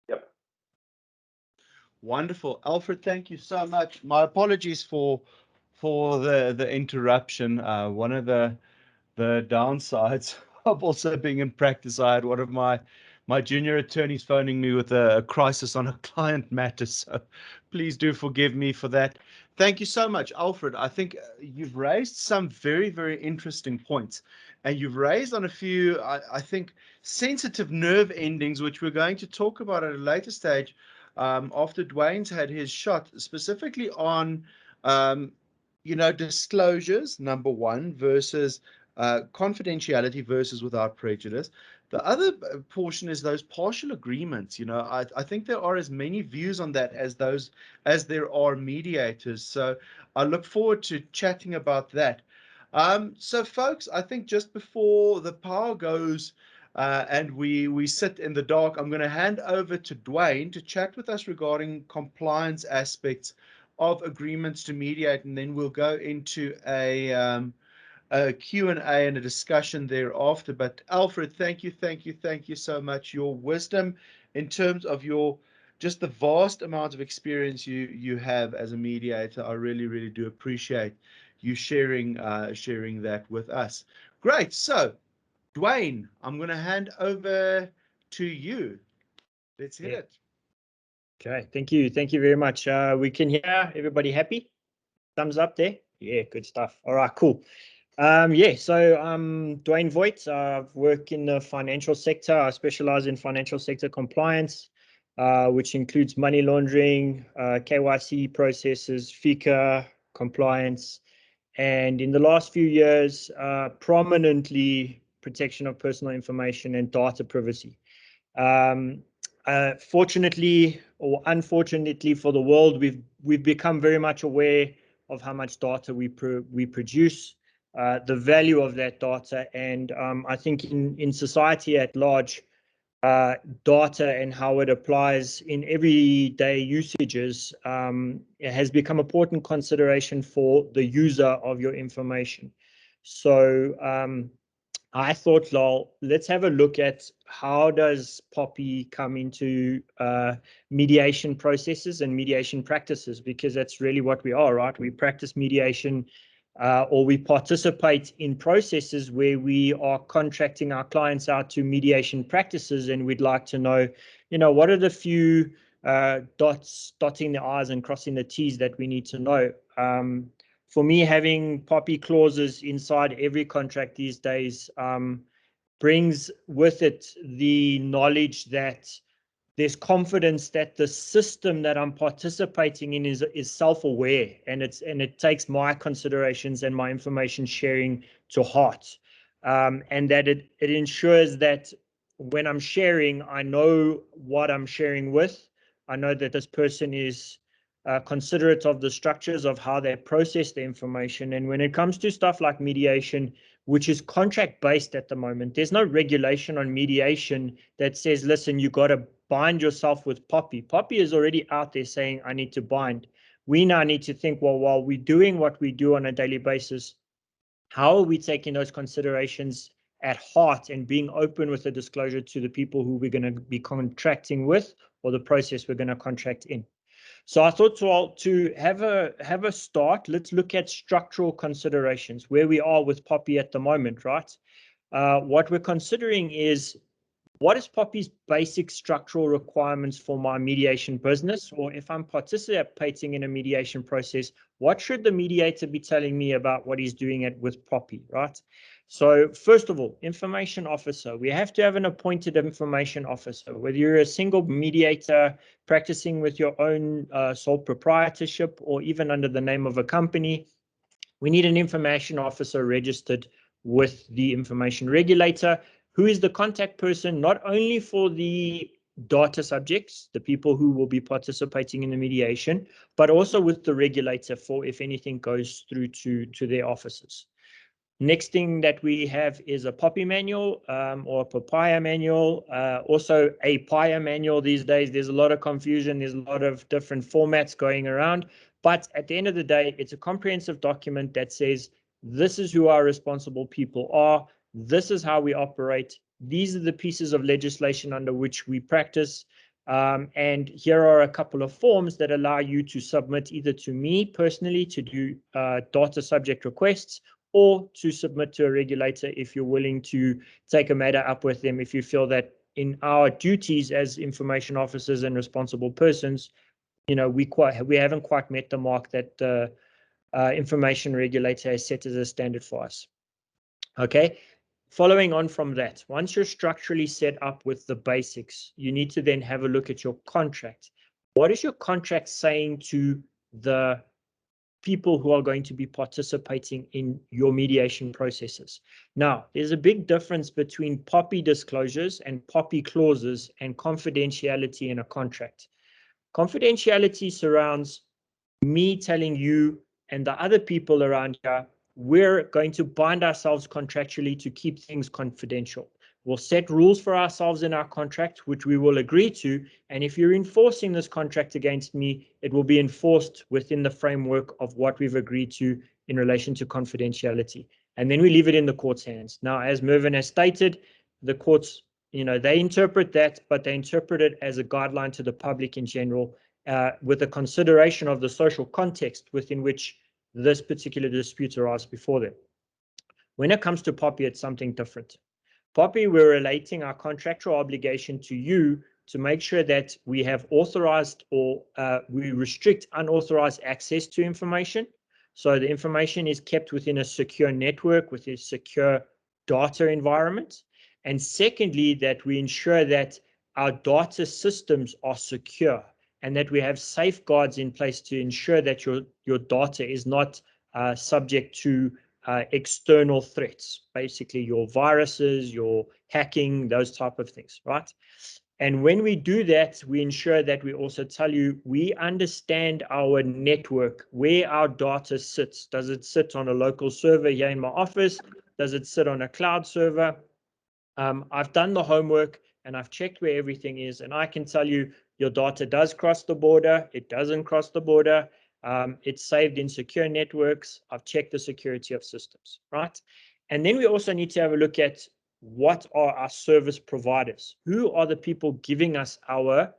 yep. Wonderful. Alfred, thank you so much. My apologies for the interruption. One of the downsides of also being in practice, I had one of my junior attorneys phoning me with a crisis on a client matter. So please do forgive me for that. Thank you so much, Alfred. I think you've raised some very, very interesting points, and you've raised on a few, I think, sensitive nerve endings, which we're going to talk about at a later stage after Duane's had his shot, specifically on, disclosures, number one, versus confidentiality versus without prejudice. The other portion is those partial agreements. I think there are as many views on that as there are mediators. So I look forward to chatting about that. So folks, I think just before the power goes and we sit in the dark, I'm going to hand over to Duane to chat with us regarding compliance aspects of agreements to mediate, and then we'll go into a Q&A and a discussion thereafter. But Alfred, thank you so much. Your wisdom in terms of just the vast amount of experience you have as a mediator, I really, really do appreciate you sharing that with us. Great. So, Duane, I'm going to hand over to you. Let's hit it. Okay, thank you very much. We can hear everybody happy? Thumbs up there. Yeah, good stuff. All right, cool. So I'm Duane Voigt. I work in the financial sector. I specialize in financial sector compliance, which includes money laundering, KYC processes, FICA compliance, and in the last few years, prominently protection of personal information and data privacy. Fortunately or unfortunately for the world, we've become very much aware of how much data we produce, the value of that data, and I think in society at large, data and how it applies in everyday usages it has become an important consideration for the user of your information. So I thought, well, let's have a look at how does POPI come into mediation processes and mediation practices, because that's really what we are, right? We practice mediation or we participate in processes where we are contracting our clients out to mediation practices, and we'd like to know, what are the few dotting the I's and crossing the T's that we need to know. For me, having POPI clauses inside every contract these days brings with it the knowledge that there's confidence that the system that I'm participating in is self-aware, and it takes my considerations and my information sharing to heart, and that it ensures that when I'm sharing, I know what I'm sharing with. I know that this person is considerate of the structures of how they process the information. And when it comes to stuff like mediation, which is contract-based at the moment, there's no regulation on mediation that says, listen, you got to bind yourself with POPI. POPI is already out there saying, I need to bind. We now need to think, well, while we're doing what we do on a daily basis, how are we taking those considerations at heart and being open with the disclosure to the people who we're going to be contracting with, or the process we're going to contract in? So I thought to have a start, let's look at structural considerations, where we are with POPI at the moment, right? What we're considering is, what is POPI's basic structural requirements for my mediation business? Or if I'm participating in a mediation process, what should the mediator be telling me about what he's doing with POPI, right? So first of all, information officer. We have to have an appointed information officer. Whether you're a single mediator practicing with your own sole proprietorship or even under the name of a company, we need an information officer registered with the information regulator, who is the contact person not only for the data subjects, the people who will be participating in the mediation, but also with the regulator for if anything goes through to their offices. Next thing that we have is a POPI manual or a POPIA manual, also a PIA manual these days. There's a lot of confusion. There's a lot of different formats going around, But at the end of the day, it's a comprehensive document that says, this is who our responsible people are. This is how we operate. These are the pieces of legislation under which we practice. And here are a couple of forms that allow you to submit either to me personally to do data subject requests, or to submit to a regulator if you're willing to take a matter up with them, if you feel that in our duties as information officers and responsible persons, you know, we haven't quite met the mark that the information regulator has set as a standard for us. Okay. Following on from that, once you're structurally set up with the basics, you need to then have a look at your contract. What is your contract saying to the people who are going to be participating in your mediation processes? Now, there's a big difference between POPI disclosures and POPI clauses and confidentiality in a contract. Confidentiality surrounds me telling you and the other people around here, we're going to bind ourselves contractually to keep things confidential. We'll set rules for ourselves in our contract, which we will agree to. And if you're enforcing this contract against me, it will be enforced within the framework of what we've agreed to in relation to confidentiality. And then we leave it in the court's hands. Now, as Mervyn has stated, the courts, you know, they interpret that, but they interpret it as a guideline to the public in general, with a consideration of the social context within which this particular dispute arose before them. When it comes to POPI, it's something different. POPI, we're relating our contractual obligation to you to make sure that we have authorized or we restrict unauthorized access to information. So the information is kept within a secure network, with a secure data environment. And secondly, that we ensure that our data systems are secure, and that we have safeguards in place to ensure that your data is not subject to external threats, basically your viruses, your hacking, those type of things, right? And when we do that, we ensure that we also tell you, we understand our network, where our data sits. Does it sit on a local server here in my office? Does it sit on a cloud server? I've done the homework and I've checked where everything is, and I can tell you your data does cross the border. It doesn't cross the border. It's saved in secure networks. I've checked the security of systems, right? And then we also need to have a look at what are our service providers? Who are the people giving us our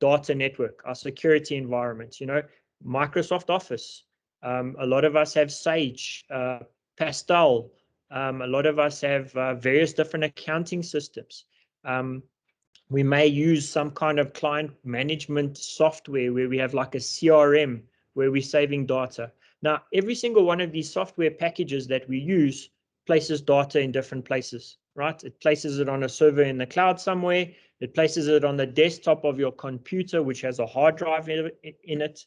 data network, our security environment? You know, Microsoft Office. A lot of us have Sage, Pastel. A lot of us have various different accounting systems. We may use some kind of client management software where we have like a CRM where we're saving data. Now, every single one of these software packages that we use places data in different places, right? It places it on a server in the cloud somewhere. It places it on the desktop of your computer, which has a hard drive in it.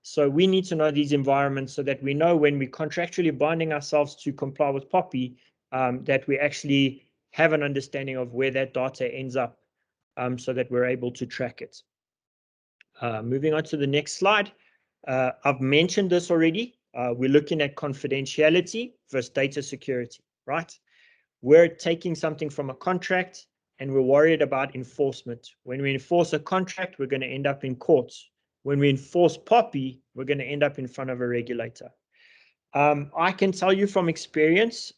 So we need to know these environments so that we know when we're contractually binding ourselves to comply with POPI, that we actually have an understanding of where that data ends up, so that we're able to track it. Moving on to the next slide. I've mentioned this already. We're looking at confidentiality versus data security, right? We're taking something from a contract and we're worried about enforcement. When we enforce a contract, we're going to end up in courts. When we enforce POPI, we're going to end up in front of a regulator. I can tell you from experience,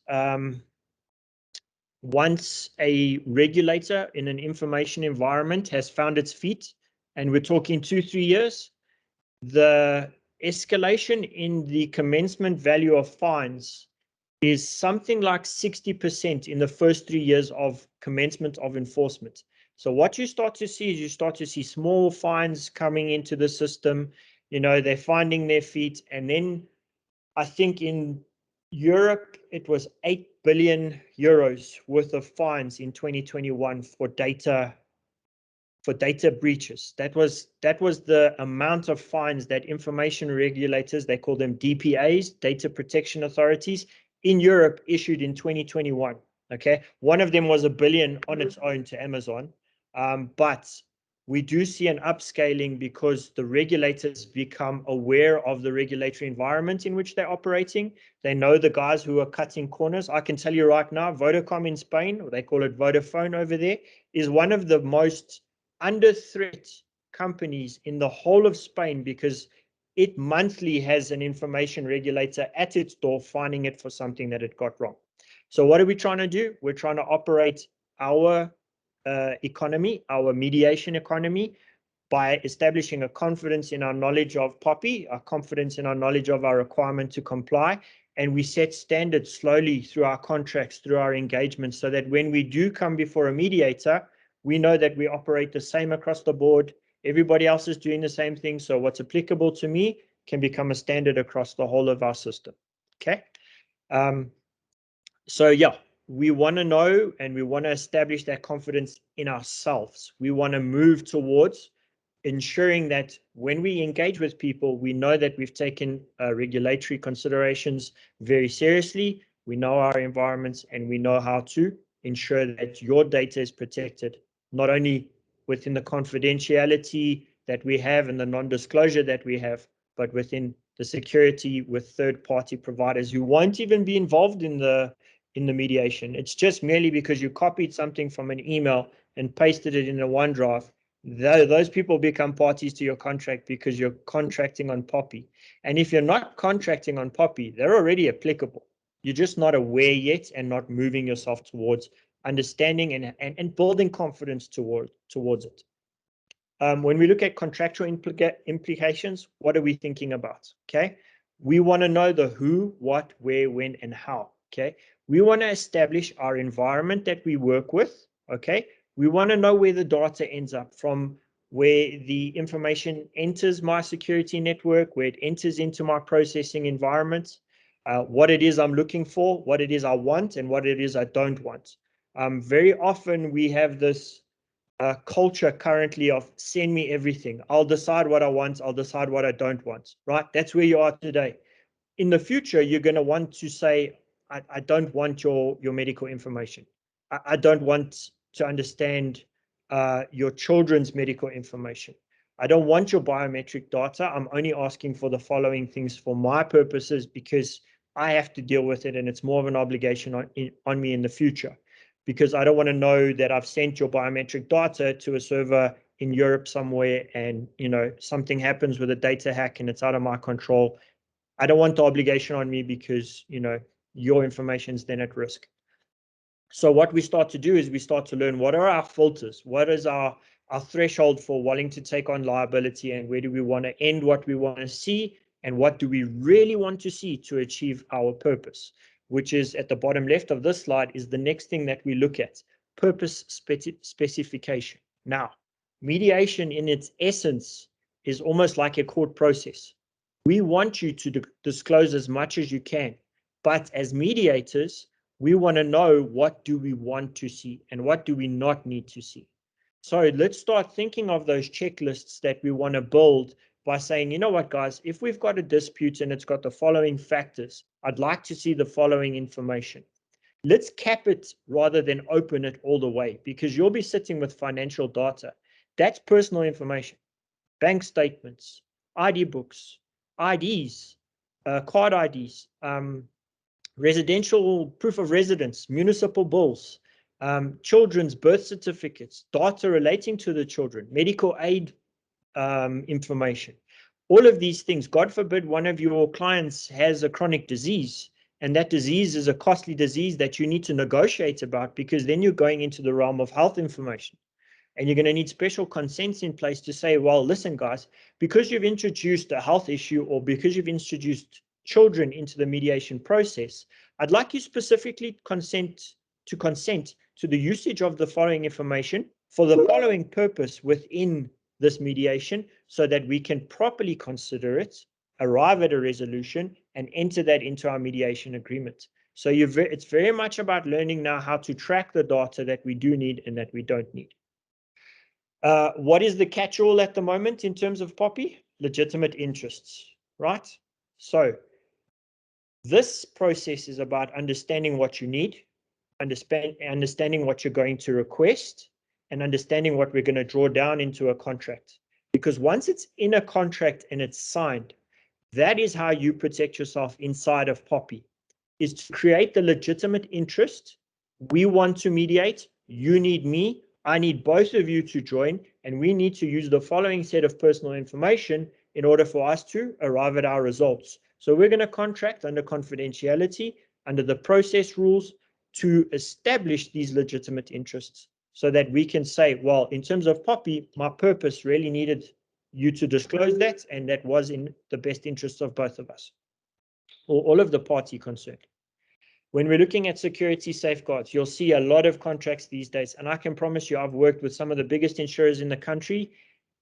once a regulator in an information environment has found its feet, and we're talking 2-3 years, the escalation in the commencement value of fines is something like 60% in the first 3 years of commencement of enforcement. So what you start to see is you start to see small fines coming into the system. You know, they're finding their feet. And then I think in Europe, it was 8 billion euros worth of fines in 2021 for data breaches. That was the amount of fines that information regulators, they call them DPAs, data protection authorities, in Europe issued in 2021. Okay, one of them was 1 billion on its own to Amazon, but we do see an upscaling because the regulators become aware of the regulatory environment in which they're operating. They know the guys who are cutting corners. I can tell you right now, Vodacom in Spain, or they call it Vodafone over there, is one of the most under threat companies in the whole of Spain, because it monthly has an information regulator at its door finding it for something that it got wrong. So what are we trying to do? We're trying to operate our economy, our mediation economy, by establishing a confidence in our knowledge of POPI, a confidence in our knowledge of our requirement to comply, and we set standards slowly through our contracts, through our engagements, so that when we do come before a mediator, we know that we operate the same across the board. Everybody else is doing the same thing, so what's applicable to me can become a standard across the whole of our system. Okay. So yeah, we want to know and we want to establish that confidence in ourselves. We want to move towards ensuring that when we engage with people, we know that we've taken regulatory considerations very seriously. We know our environments and we know how to ensure that your data is protected, not only within the confidentiality that we have and the non-disclosure that we have, but within the security with third-party providers who won't even be involved in the mediation. It's just merely because you copied something from an email and pasted it in a OneDrive. Those people become parties to your contract because you're contracting on POPI. And if you're not contracting on POPI, they're already applicable. You're just not aware yet and not moving yourself towards understanding and building confidence towards it. When we look at contractual implications, what are we thinking about? Okay, we want to know the who, what, where, when, and how. Okay, we want to establish our environment that we work with. Okay, we want to know where the data ends up, from where the information enters my security network, where it enters into my processing environment, what it is I'm looking for, what it is I want, and what it is I don't want. Very often we have this culture currently of send me everything. I'll decide what I want. I'll decide what I don't want, right? That's where you are today. In the future, you're going to want to say, I don't want your medical information. I don't want to understand your children's medical information. I don't want your biometric data. I'm only asking for the following things for my purposes because I have to deal with it and it's more of an obligation on me in the future, because I don't want to know that I've sent your biometric data to a server in Europe somewhere and, you know, something happens with a data hack and it's out of my control. I don't want the obligation on me because, you know, your information is then at risk. So what we start to do is we start to learn what are our filters, what is our threshold for wanting to take on liability, and where do we want to end what we want to see, and what do we really want to see to achieve our purpose, which is at the bottom left of this slide is the next thing that we look at, purpose specification. Now, mediation in its essence is almost like a court process. We want you to disclose as much as you can, but as mediators, we want to know what do we want to see and what do we not need to see. So let's start thinking of those checklists that we want to build by saying, you know what, guys, if we've got a dispute and it's got the following factors, I'd like to see the following information. Let's cap it rather than open it all the way, because you'll be sitting with financial data. That's personal information, bank statements, ID books, IDs, card IDs, residential proof of residence, municipal bills, children's birth certificates, data relating to the children, medical aid information. All of these things, God forbid one of your clients has a chronic disease, and that disease is a costly disease that you need to negotiate about, because then you're going into the realm of health information. And you're going to need special consents in place to say, well, listen, guys, because you've introduced a health issue or because you've introduced children into the mediation process, I'd like you specifically consent to the usage of the following information for the following purpose within this mediation, so that we can properly consider it, arrive at a resolution, and enter that into our mediation agreement. So it's very much about learning now how to track the data that we do need and that we don't need. What is the catch-all at the moment in terms of POPI? Legitimate interests, right? So this process is about understanding what you need, understanding what you're going to request, and understanding what we're going to draw down into a contract. Because once it's in a contract and it's signed, that is how you protect yourself inside of POPI, is to create the legitimate interest. We want to mediate, you need me, I need both of you to join, and we need to use the following set of personal information in order for us to arrive at our results. So we're going to contract under confidentiality, under the process rules, to establish these legitimate interests so that we can say, well, in terms of Poppy, my purpose really needed you to disclose that, and that was in the best interests of both of us, or all of the party concerned. When we're looking at security safeguards, you'll see a lot of contracts these days, and I can promise you I've worked with some of the biggest insurers in the country.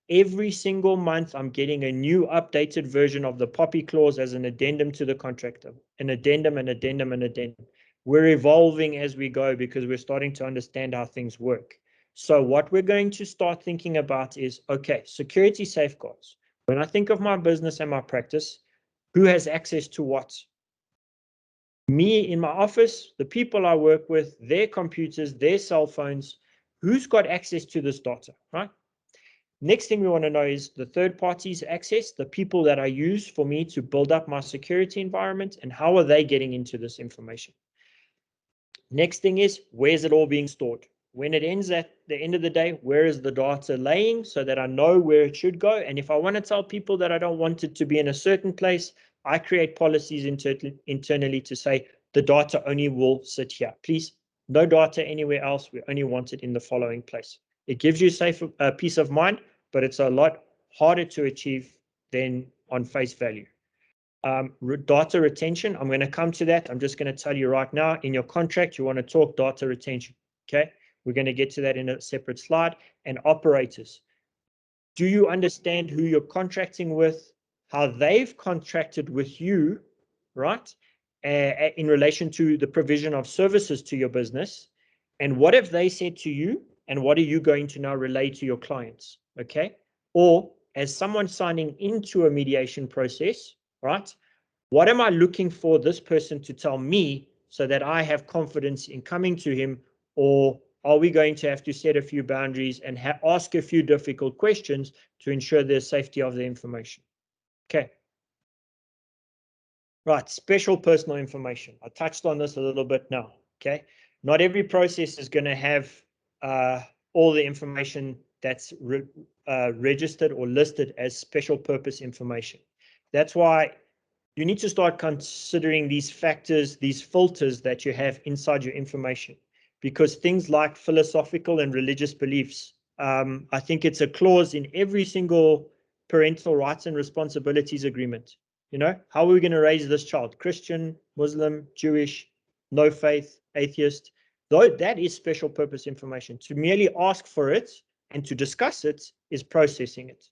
Every single month, I'm getting a new updated version of the Poppy clause as an addendum to the contract, an addendum, an addendum, an addendum. We're evolving as we go because we're starting to understand how things work. So what we're going to start thinking about is, okay, security safeguards. When I think of my business and my practice, who has access to what? Me in my office, the people I work with, their computers, their cell phones, who's got access to this data, right? Next thing we want to know is the third party's access, the people that I use for me to build up my security environment, and how are they getting into this information? Next thing is, where's it all being stored? When it ends at the end of the day, where is the data laying so that I know where it should go? And if I want to tell people that I don't want it to be in a certain place, I create policies internally to say the data only will sit here. Please, no data anywhere else. We only want it in the following place. It gives you safe peace of mind, but it's a lot harder to achieve than on face value. Data retention, I'm going to come to that. I'm just going to tell you right now, in your contract, you want to talk data retention. Okay, we're going to get to that in a separate slide. And operators, do you understand who you're contracting with, how they've contracted with you, right, in relation to the provision of services to your business? And what have they said to you? And what are you going to now relay to your clients? Okay, or as someone signing into a mediation process, right? What am I looking for this person to tell me so that I have confidence in coming to him? Or are we going to have to set a few boundaries and ask a few difficult questions to ensure the safety of the information? Okay. Right, special personal information. I touched on this a little bit now. Okay. Not every process is going to have all the information that's registered or listed as special purpose information. That's why you need to start considering these factors, these filters that you have inside your information, because things like philosophical and religious beliefs, I think it's a clause in every single parental rights and responsibilities agreement. You know, how are we going to raise this child? Christian, Muslim, Jewish, no faith, atheist? Though that is special purpose information. To merely ask for it and to discuss it is processing it,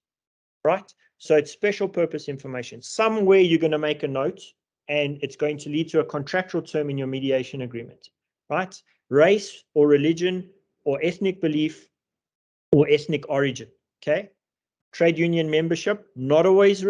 right? So it's special purpose information. Somewhere you're going to make a note and it's going to lead to a contractual term in your mediation agreement, right? Race or religion or ethnic belief or ethnic origin, okay? Trade union membership, not always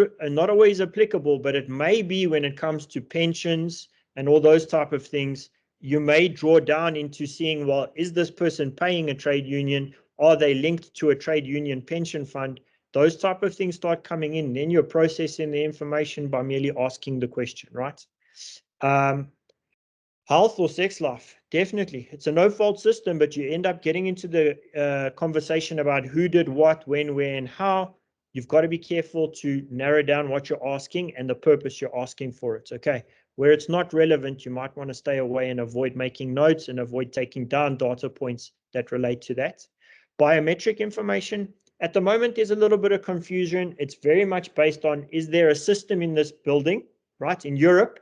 applicable, but it may be when it comes to pensions and all those type of things. You may draw down into seeing, well, is this person paying a trade union? Are they linked to a trade union pension fund? Those type of things start coming in. Then you're processing the information by merely asking the question, right? Health or sex life, definitely. It's a no-fault system, but you end up getting into the conversation about who did what, when, where, and how. You've got to be careful to narrow down what you're asking and the purpose you're asking for it, okay? Where it's not relevant, you might want to stay away and avoid making notes and avoid taking down data points that relate to that. Biometric information, at the moment, there's a little bit of confusion. It's very much based on, is there a system in this building, right, in Europe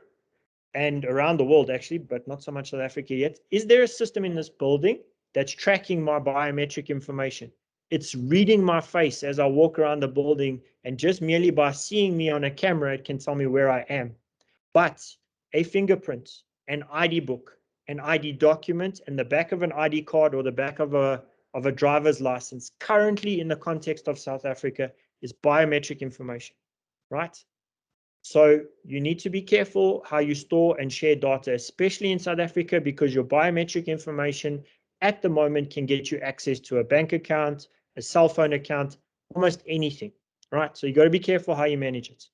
and around the world, actually, but not so much South Africa yet. Is there a system in this building that's tracking my biometric information? It's reading my face as I walk around the building, and just merely by seeing me on a camera, it can tell me where I am. But a fingerprint, an ID book, an ID document, and the back of an ID card or the back of a driver's license, currently in the context of South Africa, is biometric information, right? So you need to be careful how you store and share data, especially in South Africa, because your biometric information at the moment can get you access to a bank account, a cell phone account, almost anything, right? So you got to be careful how you manage it.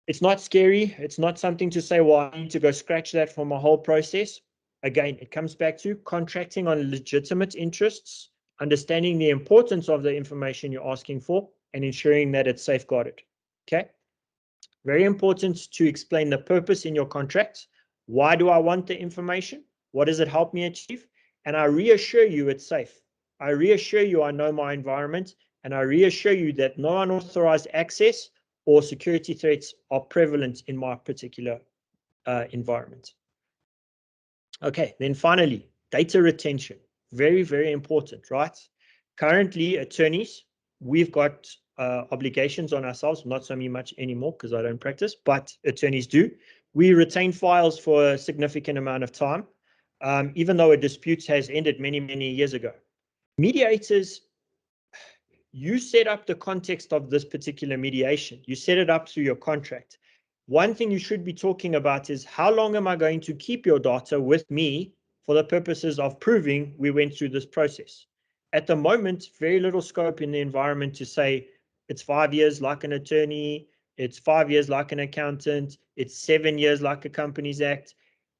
It's not scary. It's not something to say, well, I need to go scratch that for my whole process. Again, it comes back to contracting on legitimate interests, understanding the importance of the information you're asking for, and ensuring that it's safeguarded. Okay. Very important to explain the purpose in your contract. Why do I want the information? What does it help me achieve? And I reassure you it's safe. I reassure you I know my environment, and I reassure you that no unauthorized access or security threats are prevalent in my particular environment. Okay, then finally, data retention. Very, very important, right? Currently, attorneys, we've got obligations on ourselves, not so much anymore because I don't practice, but attorneys do. We retain files for a significant amount of time, even though a dispute has ended many, many years ago. Mediators, you set up the context of this particular mediation. You set it up through your contract. One thing you should be talking about is how long am I going to keep your data with me for the purposes of proving we went through this process. At the moment, very little scope in the environment to say it's 5 years like an attorney, it's 5 years like an accountant, it's 7 years like a Companies Act.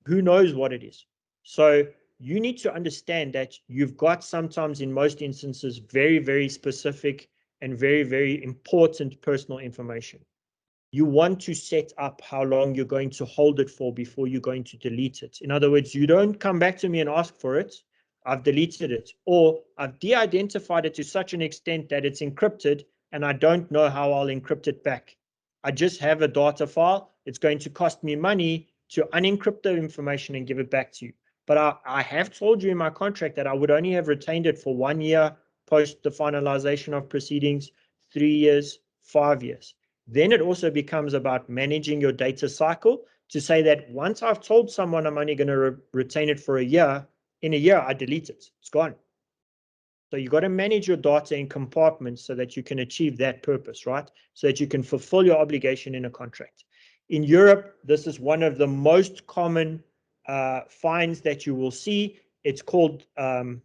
Who knows what it is? So you need to understand that you've got sometimes in most instances very, very specific and very, very important personal information. You want to set up how long you're going to hold it for before you're going to delete it. In other words, you don't come back to me and ask for it. I've deleted it, or I've de-identified it to such an extent that it's encrypted and I don't know how I'll encrypt it back. I just have a data file. It's going to cost me money to unencrypt the information and give it back to you. But I have told you in my contract that I would only have retained it for 1 year post the finalization of proceedings, 3 years, 5 years. Then it also becomes about managing your data cycle to say that once I've told someone I'm only going to retain it for a year, in a year, I delete it. It's gone. So you've got to manage your data in compartments so that you can achieve that purpose, right? So that you can fulfill your obligation in a contract. In Europe, this is one of the most common fines that you will see. It's called a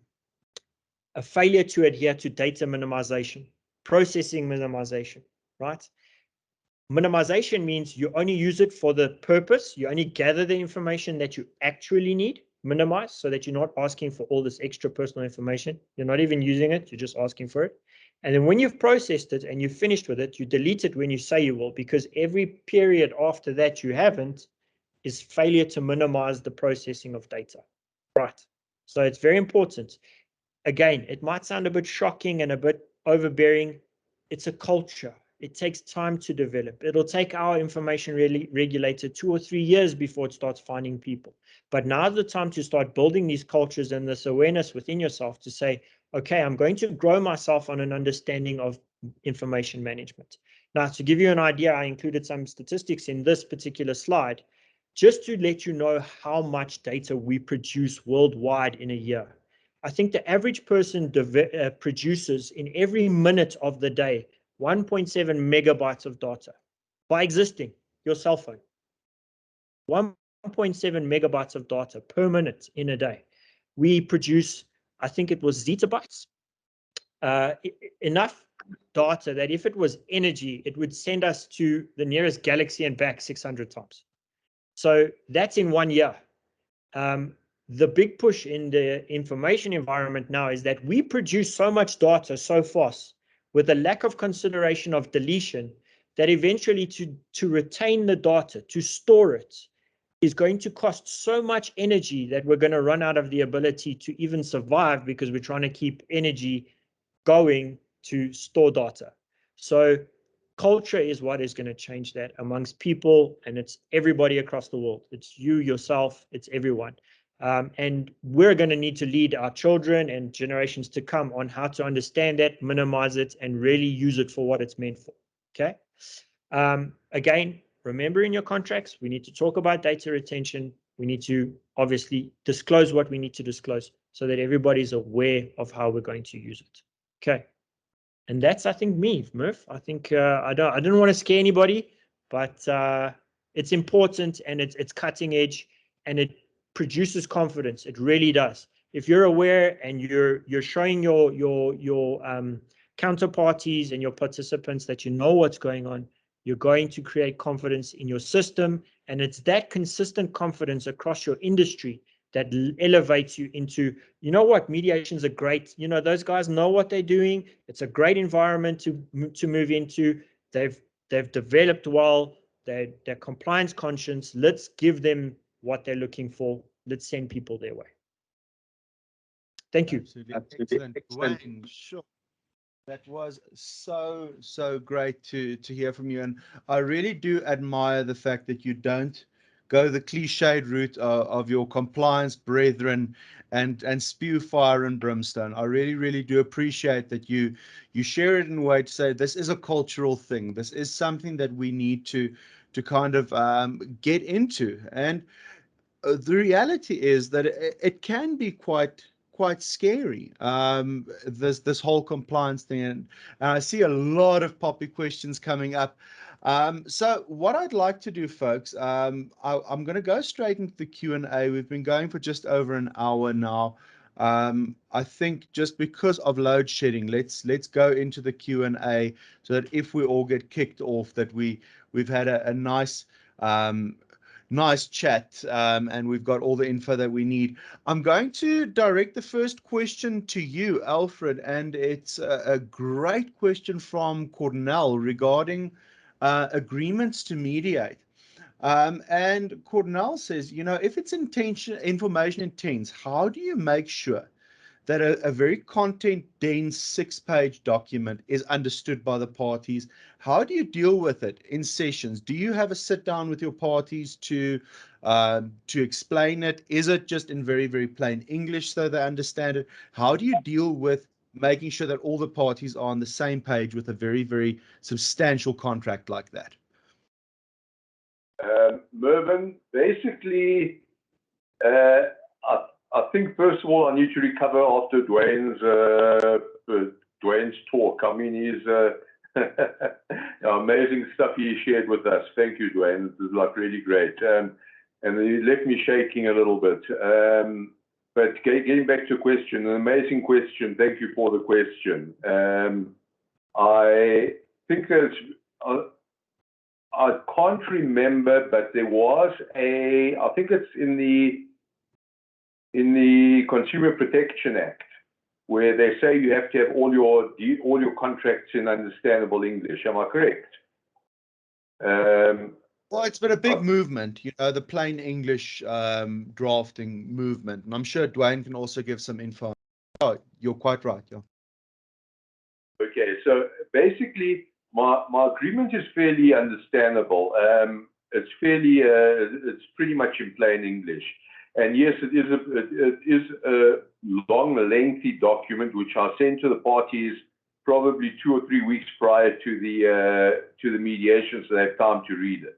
failure to adhere to data minimization, processing minimization, right? Minimization means you only use it for the purpose. You only gather the information that you actually need, minimize, so that you're not asking for all this extra personal information. You're not even using it. You're just asking for it. And then when you've processed it and you've finished with it, you delete it when you say you will, because every period after that you haven't is failure to minimize the processing of data. Right. So it's very important. Again, it might sound a bit shocking and a bit overbearing. It's a culture. It takes time to develop. It'll take our information regulator 2 or 3 years before it starts finding people. But now's the time to start building these cultures and this awareness within yourself to say, okay, I'm going to grow myself on an understanding of information management. Now, to give you an idea, I included some statistics in this particular slide, just to let you know how much data we produce worldwide in a year. I think the average person produces in every minute of the day 1.7 megabytes of data by existing your cell phone. 1.7 megabytes of data per minute in a day. We produce, I think it was zettabytes, enough data that if it was energy, it would send us to the nearest galaxy and back 600 times. So that's in 1 year. The big push in the information environment now is that we produce so much data so fast with a lack of consideration of deletion that eventually to retain the data, to store it, is going to cost so much energy that we're going to run out of the ability to even survive because we're trying to keep energy going to store data. So culture is what is going to change that amongst people, and it's everybody across the world. It's you, yourself, it's everyone. And we're going to need to lead our children and generations to come on how to understand that, minimize it, and really use it for what it's meant for. Okay. Again, remember in your contracts, we need to talk about data retention. We need to obviously disclose what we need to disclose so that everybody's aware of how we're going to use it. Okay. And that's, I think, me, Murph. I think I don't want to scare anybody, but it's important and it's cutting edge and it produces confidence. It really does. If you're aware and you're showing your counterparties and your participants that you know what's going on, you're going to create confidence in your system, and it's that consistent confidence across your industry that elevates you into, you know what, mediations are great. Those guys know what they're doing. It's a great environment to move into. They've they've developed well, they're compliance conscious. Let's give them what they're looking for. Let's send people their way. Thank you. Absolutely. Excellent. Duane, sure. That was so great to hear from you. And I really do admire the fact that you don't go the cliched route of your compliance brethren and spew fire and brimstone. I really do appreciate that you share it in a way to say this is a cultural thing. This is something that we need to kind of get into. And the reality is that it can be quite scary, this whole compliance thing, and I see a lot of poppy questions coming up. So what I'd like to do, folks, I'm going to go straight into the Q&A. We've been going for just over an hour now. I think just because of load shedding, let's go into the Q&A so that if we all get kicked off, that we've had a nice nice chat, and we've got all the info that we need. I'm going to direct the first question to you, Alfred, and it's a great question from Cornell regarding agreements to mediate. And Cornell says, if it's information intense, how do you make sure that a very content-dense 6-page document is understood by the parties? How do you deal with it in sessions? Do you have a sit-down with your parties to explain it? Is it just in very plain English so they understand it? How do you deal with making sure that all the parties are on the same page with a very substantial contract like that? Mervyn, basically, I think first of all I need to recover after Duane's talk. I mean, he's amazing stuff he shared with us. Thank you, Duane. It was like really great, and he left me shaking a little bit. But getting back to your question, an amazing question. Thank you for the question. I think there's I can't remember, but there was I think it's in the Consumer Protection Act, where they say you have to have all your contracts in understandable English. Am I correct? Well, it's been a big movement, the plain English drafting movement, and I'm sure Duane can also give some info. Oh, you're quite right, yeah. Okay, so basically, my agreement is fairly understandable. It's pretty much in plain English. And yes, it is a long, lengthy document which I send to the parties probably 2 or 3 weeks prior to the mediation, so they have time to read it.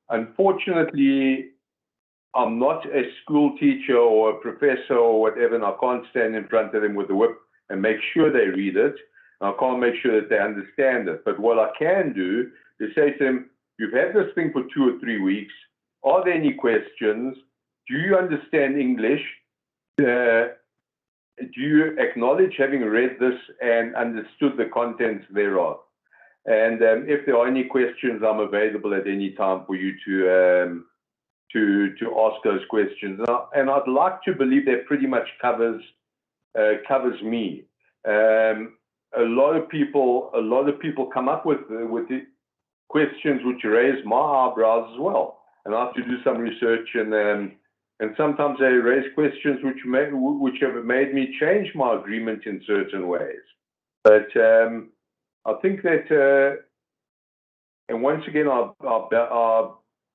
Unfortunately, I'm not a school teacher or a professor or whatever, and I can't stand in front of them with a whip and make sure they read it. I can't make sure that they understand it. But what I can do is say to them, you've had this thing for 2 or 3 weeks. Are there any questions? Do you understand English? Do you acknowledge having read this and understood the contents thereof? And if there are any questions, I'm available at any time for you to ask those questions. And I'd like to believe that pretty much covers me. A lot of people come up with the questions which raise my eyebrows as well, and I have to do some research, and sometimes they raise questions which have made me change my agreement in certain ways. But I think that, and once again, I'll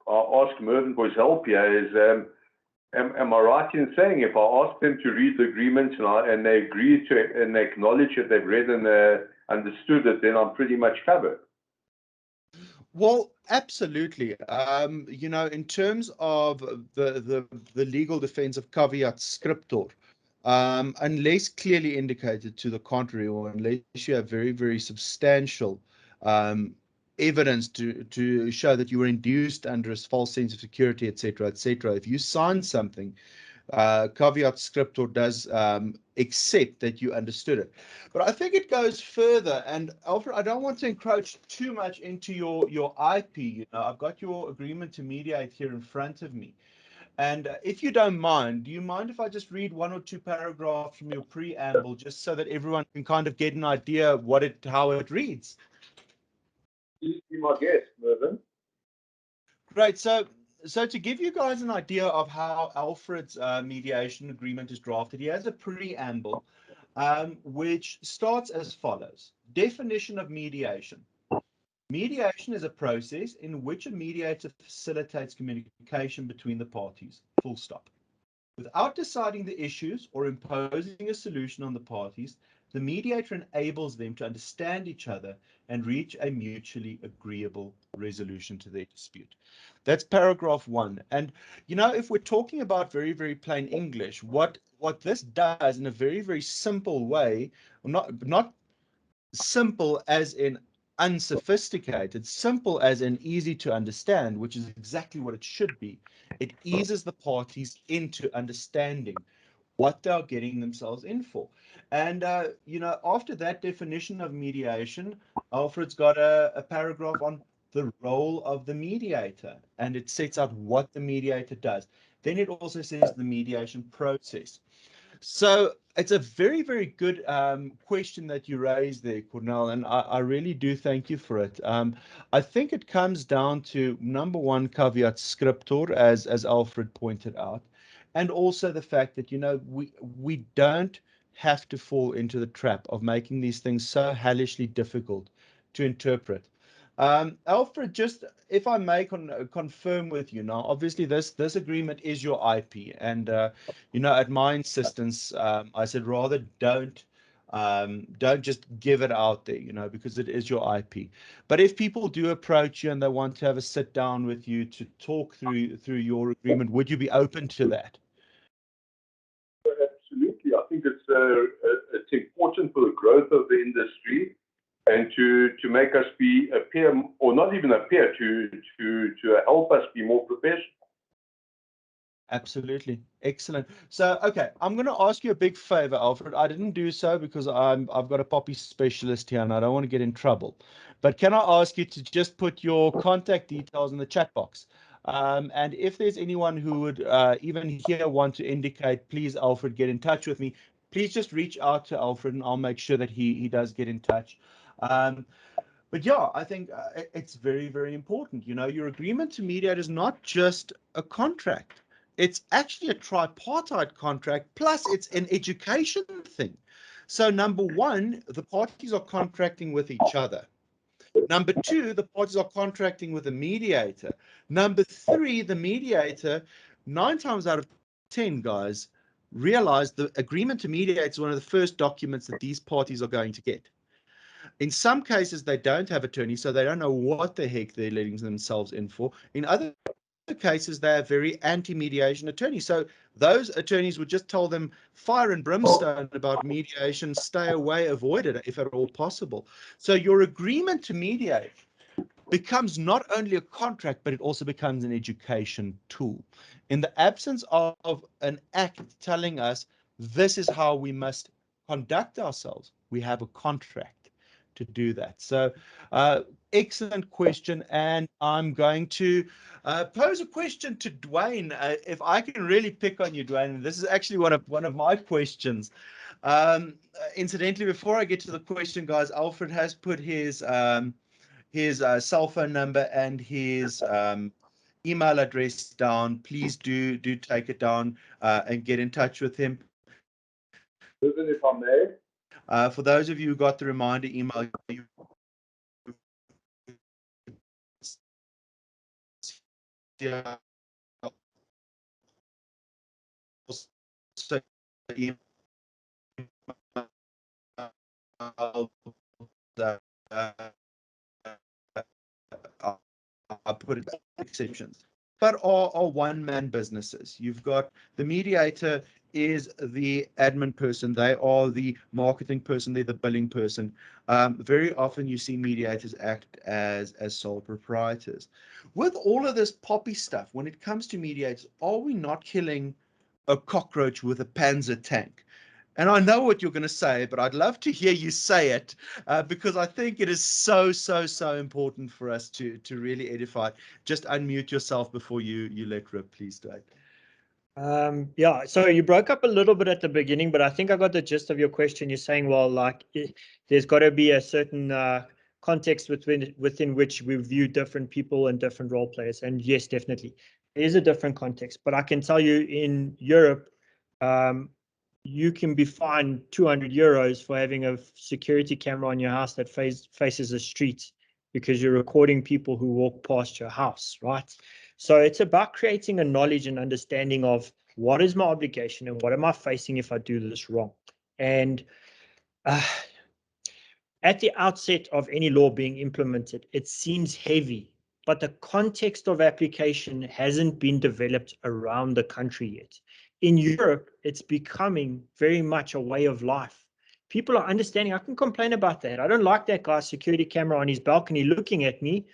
ask Mervyn for his help here. Is am I right in saying if I ask them to read the agreement and they agree to it and they acknowledge that they've read and understood it, then I'm pretty much covered? Well, absolutely. In terms of the legal defense of caveat scriptor, unless clearly indicated to the contrary, or unless you have very substantial evidence to show that you were induced under a false sense of security, etc., if you sign something, caveat scriptor does accept that you understood it. But I think it goes further. And Alfred, I don't want to encroach too much into your IP. I've got your agreement to mediate here in front of me. And if you don't mind, do you mind if I just read 1 or 2 paragraphs from your preamble, just so that everyone can kind of get an idea of how it reads? Please be my guest, Mervyn. Great. So to give you guys an idea of how Alfred's mediation agreement is drafted, he has a preamble which starts as follows. Definition of mediation. Mediation is a process in which a mediator facilitates communication between the parties, full stop. Without deciding the issues or imposing a solution on the parties, the mediator enables them to understand each other and reach a mutually agreeable resolution to their dispute. That's paragraph 1. And, you know, if we're talking about very, very plain English, what this does in a very, very simple way, not simple as in unsophisticated, simple as in easy to understand, which is exactly what it should be. It eases the parties into understanding what they're getting themselves in for. And, you know, after that definition of mediation, Alfred's got a paragraph on the role of the mediator, and it sets out what the mediator does. Then it also says the mediation process. So it's a very, very good question that you raised there, Cornell, and I really do thank you for it. I think it comes down to, number one, caveat scriptor, as Alfred pointed out, and also the fact that, you know, we don't have to fall into the trap of making these things so hellishly difficult to interpret. Alfred, just if I may confirm with you now, obviously this agreement is your IP, and you know, at my insistence, I said rather don't just give it out there, you know, because it is your IP. But if people do approach you and they want to have a sit down with you to talk through your agreement, would you be open to that? Absolutely. I think it's important for the growth of the industry and to make us appear, or not even appear, to help us be more professional. Absolutely. Excellent. So, okay, I'm going to ask you a big favor, Alfred. I didn't do so because I've got a poppy specialist here and I don't want to get in trouble. But can I ask you to just put your contact details in the chat box? And if there's anyone who would even here want to indicate, please, Alfred, get in touch with me, please just reach out to Alfred and I'll make sure that he does get in touch. But yeah, I think it's very, very important. You know, your agreement to mediate is not just a contract. It's actually a tripartite contract, plus it's an education thing. So number one, the parties are contracting with each other. Number two, the parties are contracting with a mediator. Number three, the mediator, 9 times out of 10, guys, realize the agreement to mediate is one of the first documents that these parties are going to get. In some cases, they don't have attorneys, so they don't know what the heck they're letting themselves in for. In other cases, they are very anti-mediation attorneys. So those attorneys would just tell them fire and brimstone about mediation, stay away, avoid it if at all possible. So your agreement to mediate becomes not only a contract, but it also becomes an education tool. In the absence of an act telling us this is how we must conduct ourselves, we have a contract to do that. So excellent question. And I'm going to pose a question to Duane. If I can really pick on you, Duane, this is actually one of my questions. Incidentally, before I get to the question, guys, Alfred has put his cell phone number and his email address down. Please do take it down and get in touch with him. If I may. For those of you who got the reminder email, I put it exceptions, but are one-man businesses. You've got the mediator is the admin person. They are the marketing person. They're the billing person. Very often you see mediators act as sole proprietors. With all of this poppy stuff, when it comes to mediators, are we not killing a cockroach with a Panzer tank? And I know what you're going to say, but I'd love to hear you say it because I think it is so important for us to really edify. Just unmute yourself before you let rip, please, Dave. Yeah, so you broke up a little bit at the beginning, but I think I got the gist of your question. You're saying, well, like, there's got to be a certain context within which we view different people and different role players. And yes, definitely, there is a different context. But I can tell you in Europe, you can be fined €200 for having a security camera on your house that faces a street because you're recording people who walk past your house, right? So it's about creating a knowledge and understanding of what is my obligation and what am I facing if I do this wrong. And at the outset of any law being implemented, it seems heavy, but the context of application hasn't been developed around the country yet. In Europe, it's becoming very much a way of life. People are understanding. I can complain about that. I don't like that guy's security camera on his balcony looking at me.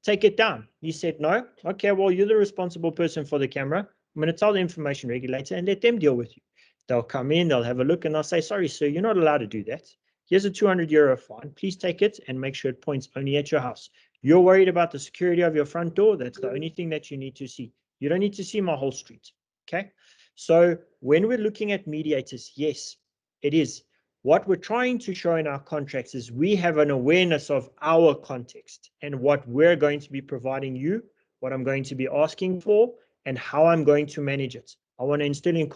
Take it down. He said no. Okay, well, you're the responsible person for the camera. I'm going to tell the information regulator and let them deal with you. They'll come in, they'll have a look, and they'll say, sorry, sir, you're not allowed to do that. Here's a €200 fine. Please take it and make sure it points only at your house. You're worried about the security of your front door. That's the only thing that you need to see. You don't need to see my whole street. Okay. So when we're looking at mediators, yes, it is. What we're trying to show in our contracts is we have an awareness of our context and what we're going to be providing you, what I'm going to be asking for, and how I'm going to manage it. I want to instill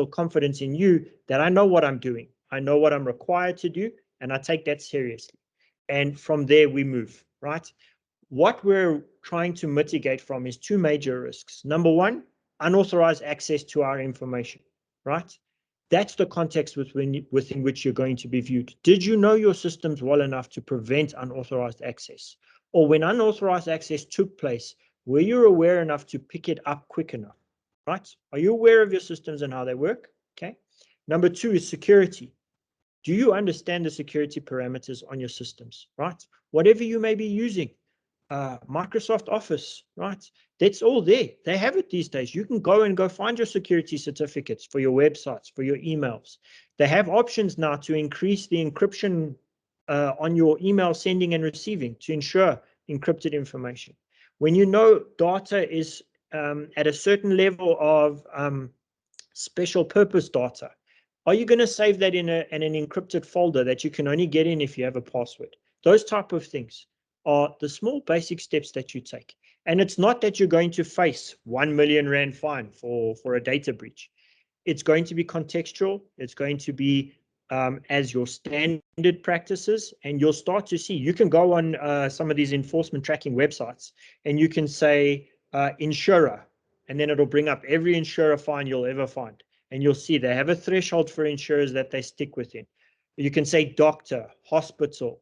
confidence in you that I know what I'm doing. I know what I'm required to do, and I take that seriously. And from there, we move, right? What we're trying to mitigate from is two major risks. Number one, unauthorized access to our information, right? That's the context within which you're going to be viewed. Did you know your systems well enough to prevent unauthorized access? Or when unauthorized access took place, were you aware enough to pick it up quick enough, right? Are you aware of your systems and how they work? Okay. Number two is security. Do you understand the security parameters on your systems, right? Whatever you may be using, Microsoft Office, right? That's all there. They have it these days. You can go find your security certificates for your websites, for your emails. They have options now to increase the encryption on your email sending and receiving to ensure encrypted information. When you know data is at a certain level of special purpose data, are you going to save that in an encrypted folder that you can only get in if you have a password? Those type of things are the small basic steps that you take. And it's not that you're going to face R1 million fine for a data breach. It's going to be contextual. It's going to be as your standard practices, and you'll start to see. You can go on some of these enforcement tracking websites, and you can say insurer, and then it'll bring up every insurer fine you'll ever find. And you'll see they have a threshold for insurers that they stick within. You can say doctor, hospital,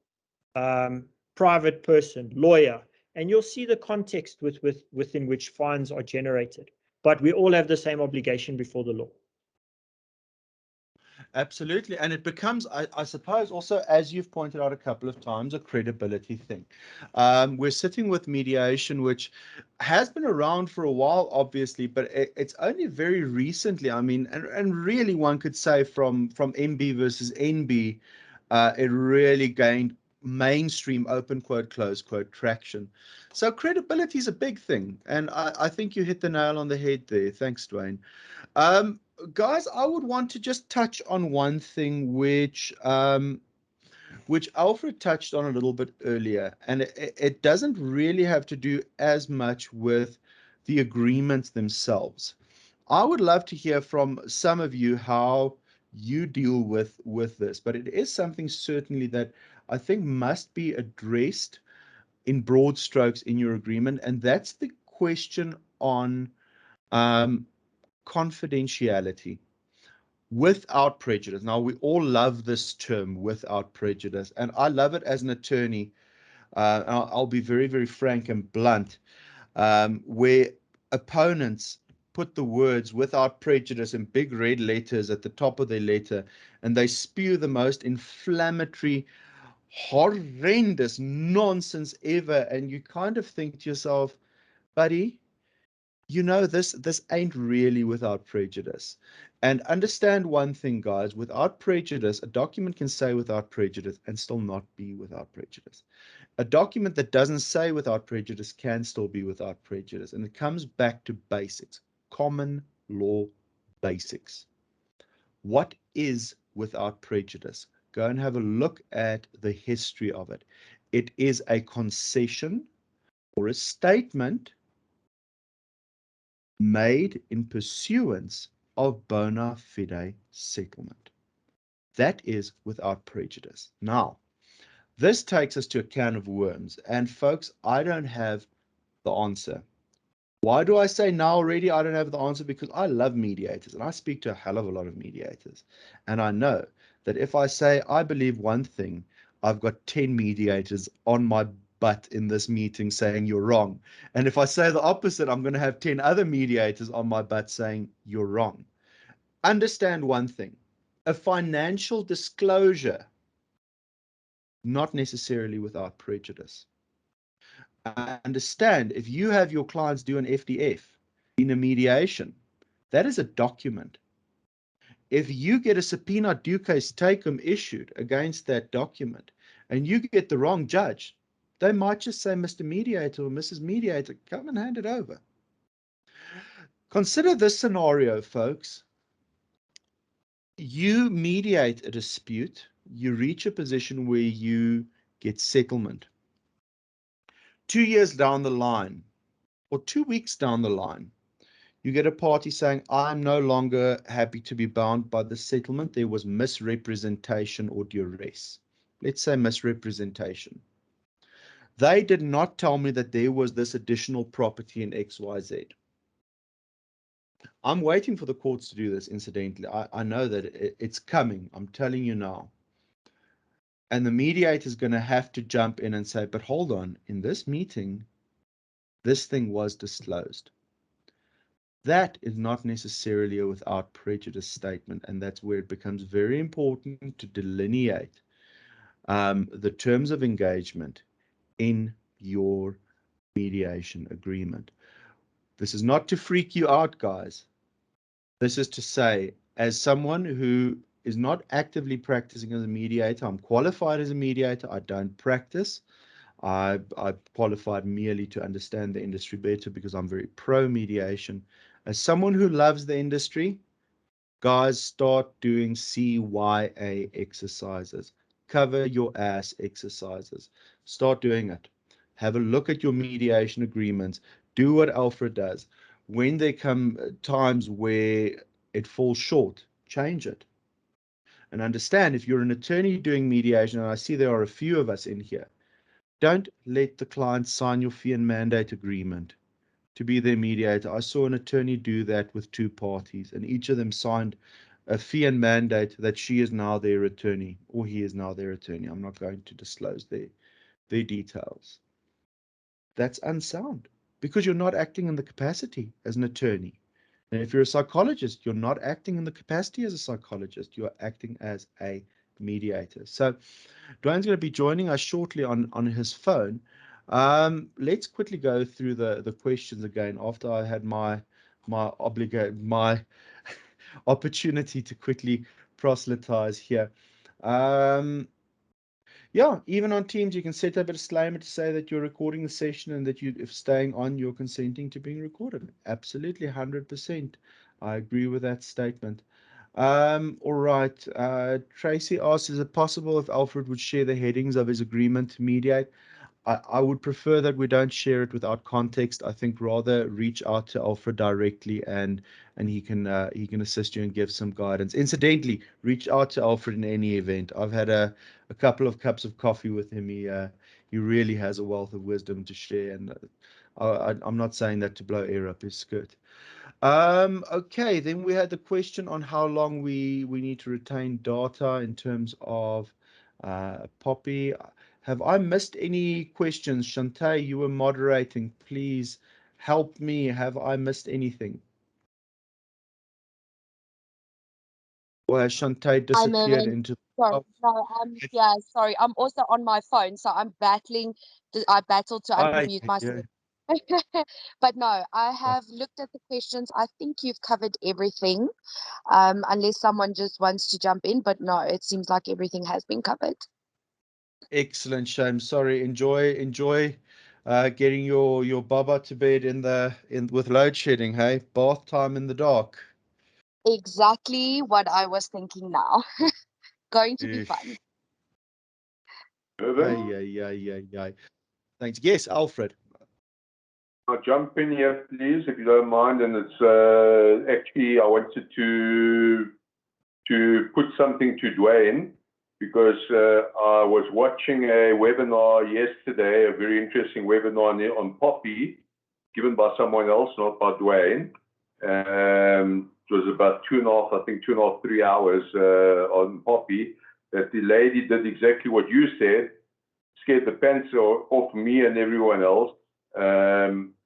private person, lawyer, and you'll see the context within which fines are generated. But we all have the same obligation before the law. Absolutely. And it becomes, I suppose, also, as you've pointed out a couple of times, a credibility thing. We're sitting with mediation, which has been around for a while, obviously, but it's only very recently. I mean, and really one could say from MB versus NB, it really gained mainstream open quote, close quote traction. So credibility is a big thing. And I think you hit the nail on the head there. Thanks, Duane. Guys, I would want to just touch on one thing which Alfred touched on a little bit earlier, and it doesn't really have to do as much with the agreements themselves. I would love to hear from some of you how you deal with this, but it is something certainly that I think must be addressed in broad strokes in your agreement, and that's the question on confidentiality without prejudice. Now, we all love this term, without prejudice, and I love it as an attorney. I'll be very, very frank and blunt, where opponents put the words without prejudice in big red letters at the top of their letter, and they spew the most inflammatory, horrendous nonsense ever, and you kind of think to yourself, buddy, you know, this ain't really without prejudice. And understand one thing, guys, without prejudice, a document can say without prejudice and still not be without prejudice. A document that doesn't say without prejudice can still be without prejudice. And it comes back to basics, common law basics. What is without prejudice? go and have a look at the history of it. It is a concession or a statement made in pursuance of bona fide settlement. That is without prejudice. Now, this takes us to a can of worms. And folks, I don't have the answer. Why do I say now already I don't have the answer? Because I love mediators and I speak to a hell of a lot of mediators. And I know that if I say I believe one thing, I've got 10 mediators on my butt in this meeting saying you're wrong. And if I say the opposite, I'm going to have 10 other mediators on my butt saying you're wrong. Understand one thing, a financial disclosure, not necessarily without prejudice. Understand, if you have your clients do an FDF in a mediation, that is a document. If you get a subpoena duces tecum issued against that document and you get the wrong judge, they might just say, Mr. Mediator or Mrs. Mediator, come and hand it over. Consider this scenario, folks. You mediate a dispute, you reach a position where you get settlement. 2 years down the line, or 2 weeks down the line, you get a party saying, I'm no longer happy to be bound by the settlement. There was misrepresentation or duress. Let's say misrepresentation. They did not tell me that there was this additional property in XYZ. I'm waiting for the courts to do this, incidentally. I know that it's coming. I'm telling you now. And the mediator is going to have to jump in and say, but hold on, in this meeting, this thing was disclosed. That is not necessarily a without prejudice statement, and that's where it becomes very important to delineate the terms of engagement in your mediation agreement. This is not to freak you out, guys. This is to say, as someone who is not actively practicing as a mediator, I'm qualified as a mediator, I don't practice. I qualified merely to understand the industry better because I'm very pro mediation. As someone who loves the industry, guys, start doing CYA exercises. Cover your ass exercises. Start doing it. Have a look at your mediation agreements. Do what Alfred does. When there come times where it falls short, change it. And understand, if you're an attorney doing mediation, and I see there are a few of us in here, don't let the client sign your fee and mandate agreement to be their mediator. I saw an attorney do that with 2 parties, and each of them signed a fee and mandate that she is now their attorney, or he is now their attorney. I'm not going to disclose their details. That's unsound because you're not acting in the capacity as an attorney. And if you're a psychologist, you're not acting in the capacity as a psychologist. You are acting as a mediator. So Duane's going to be joining us shortly on his phone. Let's quickly go through the questions again after I had my opportunity to quickly proselytize here. Yeah, even on Teams, you can set up a disclaimer to say that you're recording the session and that if staying on, you're consenting to being recorded. Absolutely, 100%. I agree with that statement. All right. Tracy asks, is it possible if Alfred would share the headings of his agreement to mediate? I would prefer that we don't share it without context. I think rather reach out to Alfred directly and he can assist you and give some guidance. Incidentally, reach out to Alfred in any event. I've had a couple of cups of coffee with him. He really has a wealth of wisdom to share, and I'm not saying that to blow air up his skirt. Okay, then we had the question on how long we need to retain data in terms of Poppy. Have I missed any questions? Shantae, you were moderating. Please help me. Have I missed anything? Or has Shantae disappeared into... Sorry, no, yeah, sorry. I'm also on my phone, so I'm battling. I battled to unmute myself. But no, I have looked at the questions. I think you've covered everything, unless someone just wants to jump in. But no, it seems like everything has been covered. Excellent, Shame. Sorry, enjoy getting your baba to bed with load shedding, hey? Bath time in the dark. Exactly what I was thinking now. Going to be fun. Irvin? Thanks. Yes, Alfred. I'll jump in here, please, if you don't mind. And it's actually, I wanted to put something to Duane, because I was watching a webinar yesterday, a very interesting webinar on Poppy, given by someone else, not by Duane. It was about 2.5, 3 hours on Poppy, that the lady did exactly what you said, scared the pants off me and everyone else,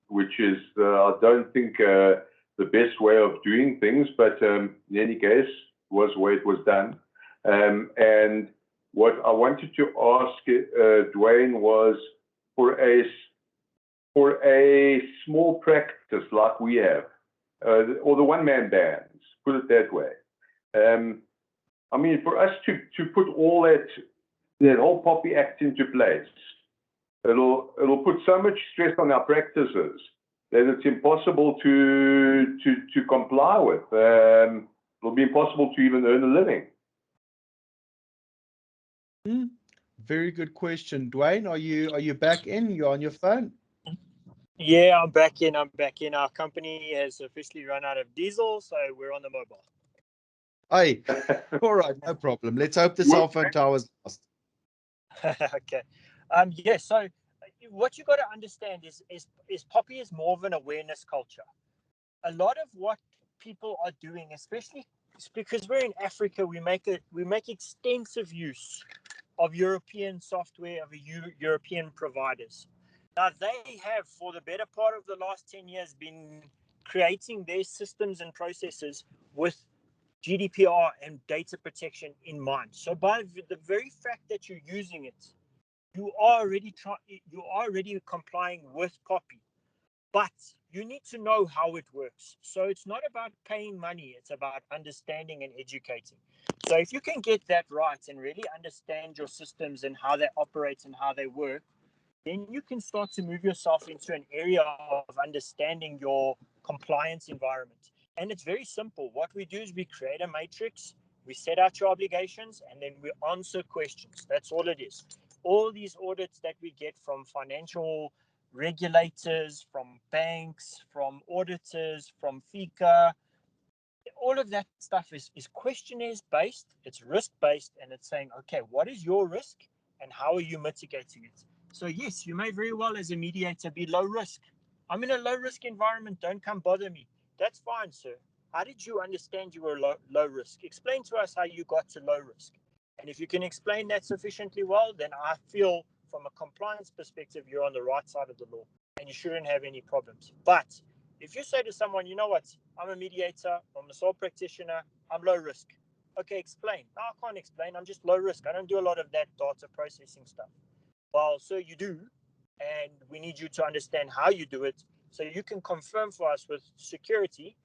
which is, I don't think, the best way of doing things, but in any case, was the way it was done. And what I wanted to ask Duane was, for a small practice like we have, or the one-man bands, put it that way. I mean, for us to put all that whole Poppy Act into place, it'll put so much stress on our practices that it's impossible to comply with. It'll be impossible to even earn a living. Very good question. Duane, are you back in? You're on your phone? Yeah, I'm back in. Our company has officially run out of diesel, so we're on the mobile. Hey, all right, no problem. Let's hope the cell phone tower's lost. Okay. Yeah, so what you got to understand is Poppy is more of an awareness culture. A lot of what people are doing, especially because we're in Africa, we make extensive use of European software, of European providers. Now, they have, for the better part of the last 10 years, been creating their systems and processes with GDPR and data protection in mind. So by the very fact that you're using it, you are already complying with Poppy. But you need to know how it works. So it's not about paying money, it's about understanding and educating. So if you can get that right and really understand your systems and how they operate and how they work, then you can start to move yourself into an area of understanding your compliance environment. And it's very simple. What we do is we create a matrix, we set out your obligations, and then we answer questions. That's all it is. All these audits that we get from financial regulators, from banks, from auditors, from FICA, all of that stuff is questionnaires based, it's risk based, and it's saying, okay, what is your risk and how are you mitigating it? So yes, you may very well as a mediator be low risk. I'm in a low risk environment, don't come bother me. That's fine, sir. How did you understand you were low risk? Explain to us how you got to low risk. And if you can explain that sufficiently well, then I feel from a compliance perspective, you're on the right side of the law and you shouldn't have any problems. But if you say to someone, you know what, I'm a mediator, I'm a sole practitioner, I'm low risk. Okay, explain. No, I can't explain. I'm just low risk. I don't do a lot of that data processing stuff. Well, sir, you do. And we need you to understand how you do it so you can confirm for us with security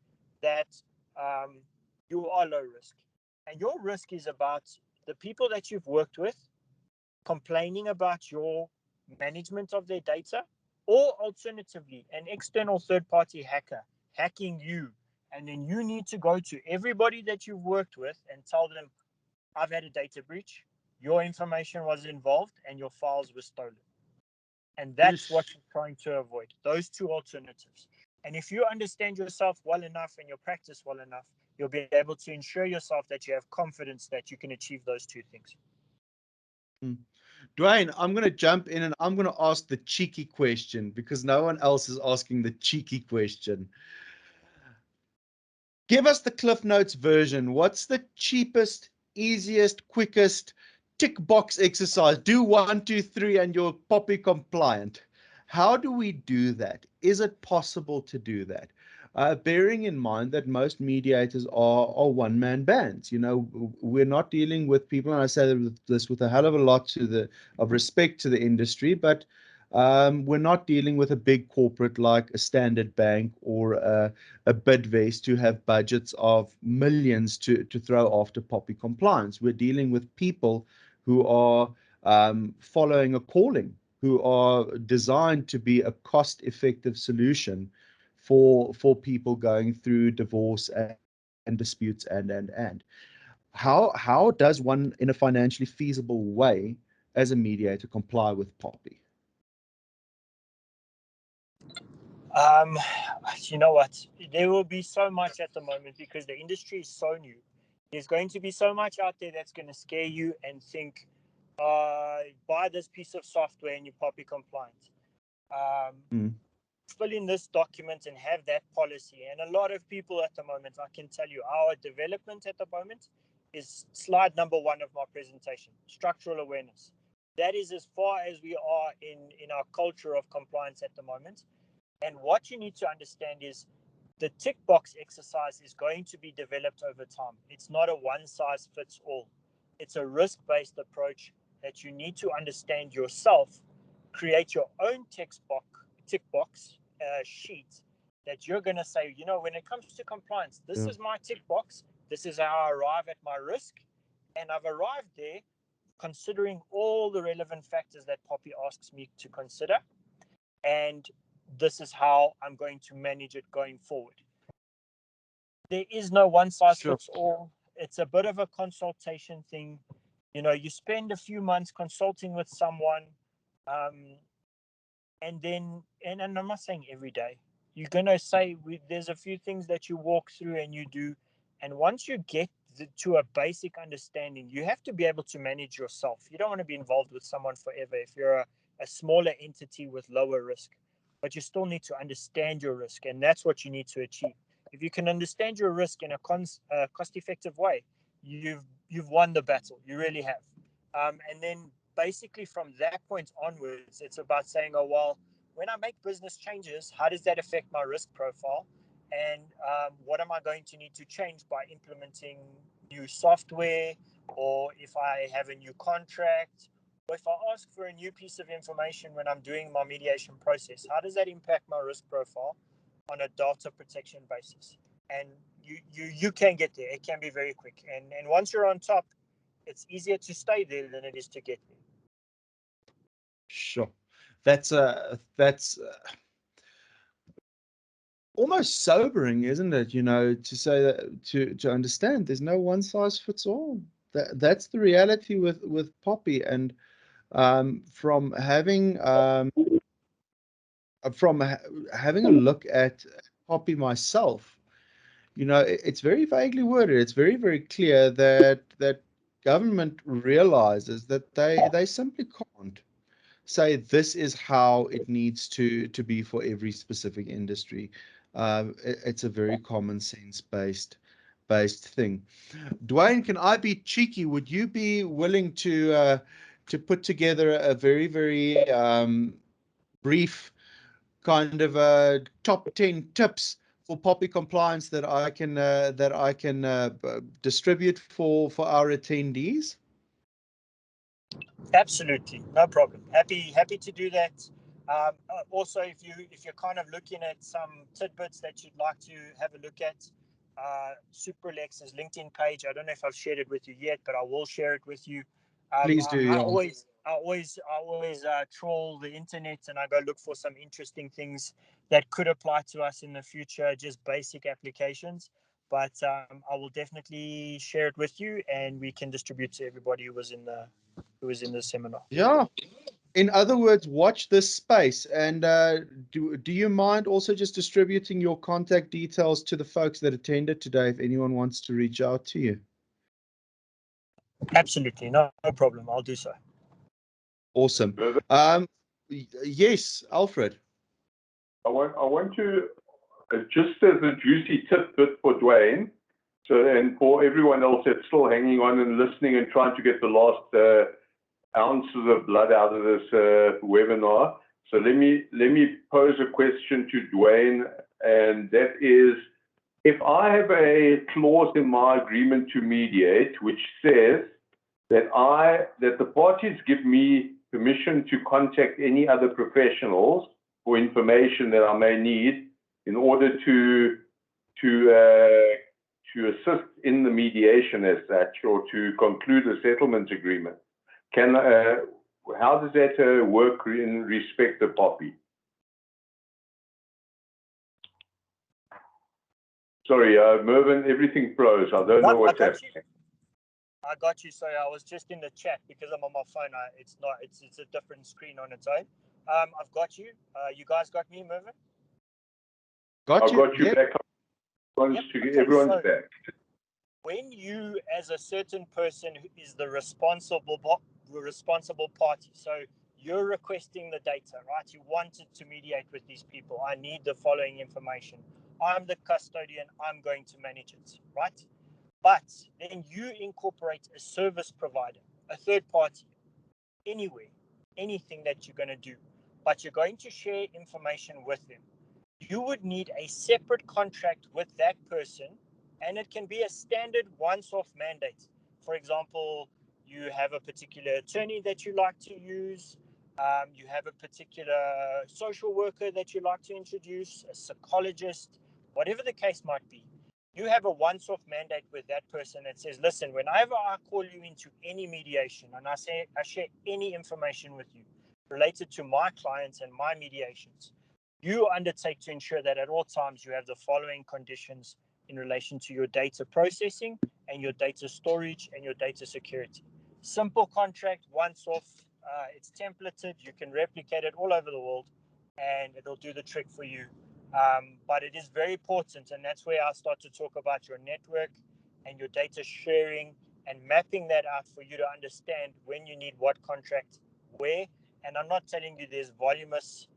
that you are low risk. And your risk is about the people that you've worked with complaining about your management of their data, or alternatively, an external third-party hacker hacking you. And then you need to go to everybody that you've worked with and tell them, I've had a data breach, your information was involved, and your files were stolen. And that's what you're trying to avoid, those two alternatives. And if you understand yourself well enough and your practice well enough, you'll be able to ensure yourself that you have confidence that you can achieve those two things. Duane, I'm going to jump in and I'm going to ask the cheeky question because no one else is asking the cheeky question. Give us the Cliff Notes version. What's the cheapest, easiest, quickest tick box exercise? Do 1, 2, 3 and you're Poppy compliant. How do we do that? Is it possible to do that? Bearing in mind that most mediators are one-man bands. You know, we're not dealing with people, and I say this with a hell of a lot of respect to the industry, but we're not dealing with a big corporate like a Standard Bank or a Bidvest who have budgets of millions to throw after Poppy compliance. We're dealing with people who are following a calling, who are designed to be a cost-effective solution for people going through divorce and disputes and how does one in a financially feasible way as a mediator, comply with POPI? You know what? There will be so much at the moment because the industry is so new. There's going to be so much out there that's going to scare you and think, buy this piece of software and you're POPI compliant. Fill in this document and have that policy. And a lot of people at the moment, I can tell you, our development at the moment is slide number 1 of my presentation, structural awareness. That is as far as we are in our culture of compliance at the moment. And what you need to understand is the tick box exercise is going to be developed over time. It's not a one size fits all. It's a risk-based approach that you need to understand yourself, create your own tick box sheet that you're going to say, you know, when it comes to compliance, this is my tick box. This is how I arrive at my risk. And I've arrived there considering all the relevant factors that POPI asks me to consider. And this is how I'm going to manage it going forward. There is no one size fits all. It's a bit of a consultation thing. You know, you spend a few months consulting with someone, and I'm not saying every day. You're going to say there's a few things that you walk through and you do. And once you get to a basic understanding, you have to be able to manage yourself. You don't want to be involved with someone forever if you're a smaller entity with lower risk. But you still need to understand your risk, and that's what you need to achieve. If you can understand your risk in a cost-effective way, you've won the battle. You really have. And then basically from that point onwards, it's about saying, oh, well, when I make business changes, how does that affect my risk profile? And what am I going to need to change by implementing new software, or if I have a new contract, or if I ask for a new piece of information when I'm doing my mediation process, how does that impact my risk profile on a data protection basis? And you can get there. It can be very quick. And once you're on top, it's easier to stay there than it is to get there. Sure. That's almost sobering, isn't it? You know, to say that, to understand there's no one size fits all. That's the reality with POPI. And from having having a look at POPI myself, you know, it's very vaguely worded. It's very, very clear that government realizes that they simply can't say this is how it needs to be for every specific industry. It's a very common sense based thing. Duane, can I be cheeky? Would you be willing to put together a very, very brief kind of top 10 tips for POPI compliance that I can distribute for our attendees? Absolutely, no problem. Happy to do that. Also, if you're kind of looking at some tidbits that you'd like to have a look at, SuperLex's LinkedIn page. I don't know if I've shared it with you yet, but I will share it with you. Please do. I always troll the internet and I go look for some interesting things that could apply to us in the future, just basic applications. But I will definitely share it with you, and we can distribute to everybody who was in the seminar. Yeah. In other words, watch this space. And do you mind also just distributing your contact details to the folks that attended today if anyone wants to reach out to you? Absolutely, no problem. I'll do so. Awesome. Yes, Alfred. I want to, just as a juicy tidbit for Duane, and for everyone else that's still hanging on and listening and trying to get the last ounces of blood out of this webinar. So let me pose a question to Duane, and that is, if I have a clause in my agreement to mediate which says that the parties give me permission to contact any other professionals for information that I may need in order to assist in the mediation as such, or to conclude a settlement agreement. How does that work in respect of POPI? Sorry, Mervyn, everything froze. I don't know what's happening. I got you. Sorry, I was just in the chat because I'm on my phone. It's not. It's a different screen on its own. I've got you. You guys got me, Mervyn? I've got you back. Everyone's back. When you, as a certain person who is the responsible party, so you're requesting the data, right? You wanted to mediate with these people. I need the following information. I'm the custodian. I'm going to manage it, right? But then you incorporate a service provider, a third party, anywhere, anything that you're going to do, but you're going to share information with them. You would need a separate contract with that person, and it can be a standard once-off mandate. For example, you have a particular attorney that you like to use, you have a particular social worker that you like to introduce, a psychologist, whatever the case might be. You have a once-off mandate with that person that says, listen, whenever I call you into any mediation and I share any information with you related to my clients and my mediations, you undertake to ensure that at all times you have the following conditions in relation to your data processing and your data storage and your data security. Simple contract, once off, it's templated, you can replicate it all over the world and it'll do the trick for you. But it is very important, and that's where I start to talk about your network and your data sharing and mapping that out for you to understand when you need what contract, where. And I'm not telling you there's voluminous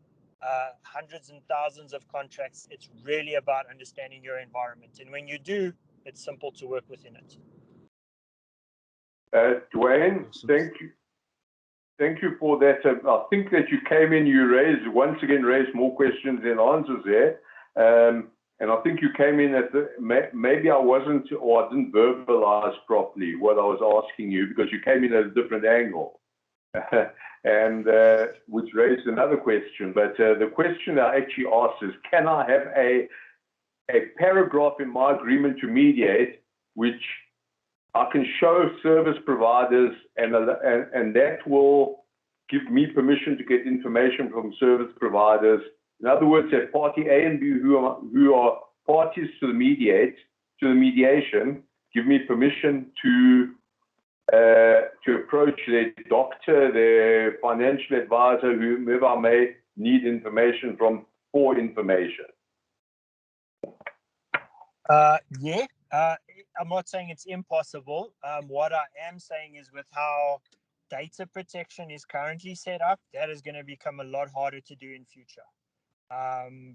hundreds and thousands of contracts. It's really about understanding your environment. And when you do, it's simple to work within it. Duane, thank you. Thank you for that. I think that you came in, you once again raised more questions than answers there. And I think you came in at maybe I wasn't, or I didn't verbalize properly what I was asking you, because you came in at a different angle. And which raised another question. But the question I actually asked is, can I have a paragraph in my agreement to mediate, which I can show service providers, and that will give me permission to get information from service providers. In other words, that party A and B who are parties to the mediation give me permission to approach their doctor, their financial advisor, whomever I may need information from for information. Yeah. I'm not saying it's impossible. What I am saying is, with how data protection is currently set up, that is going to become a lot harder to do in future.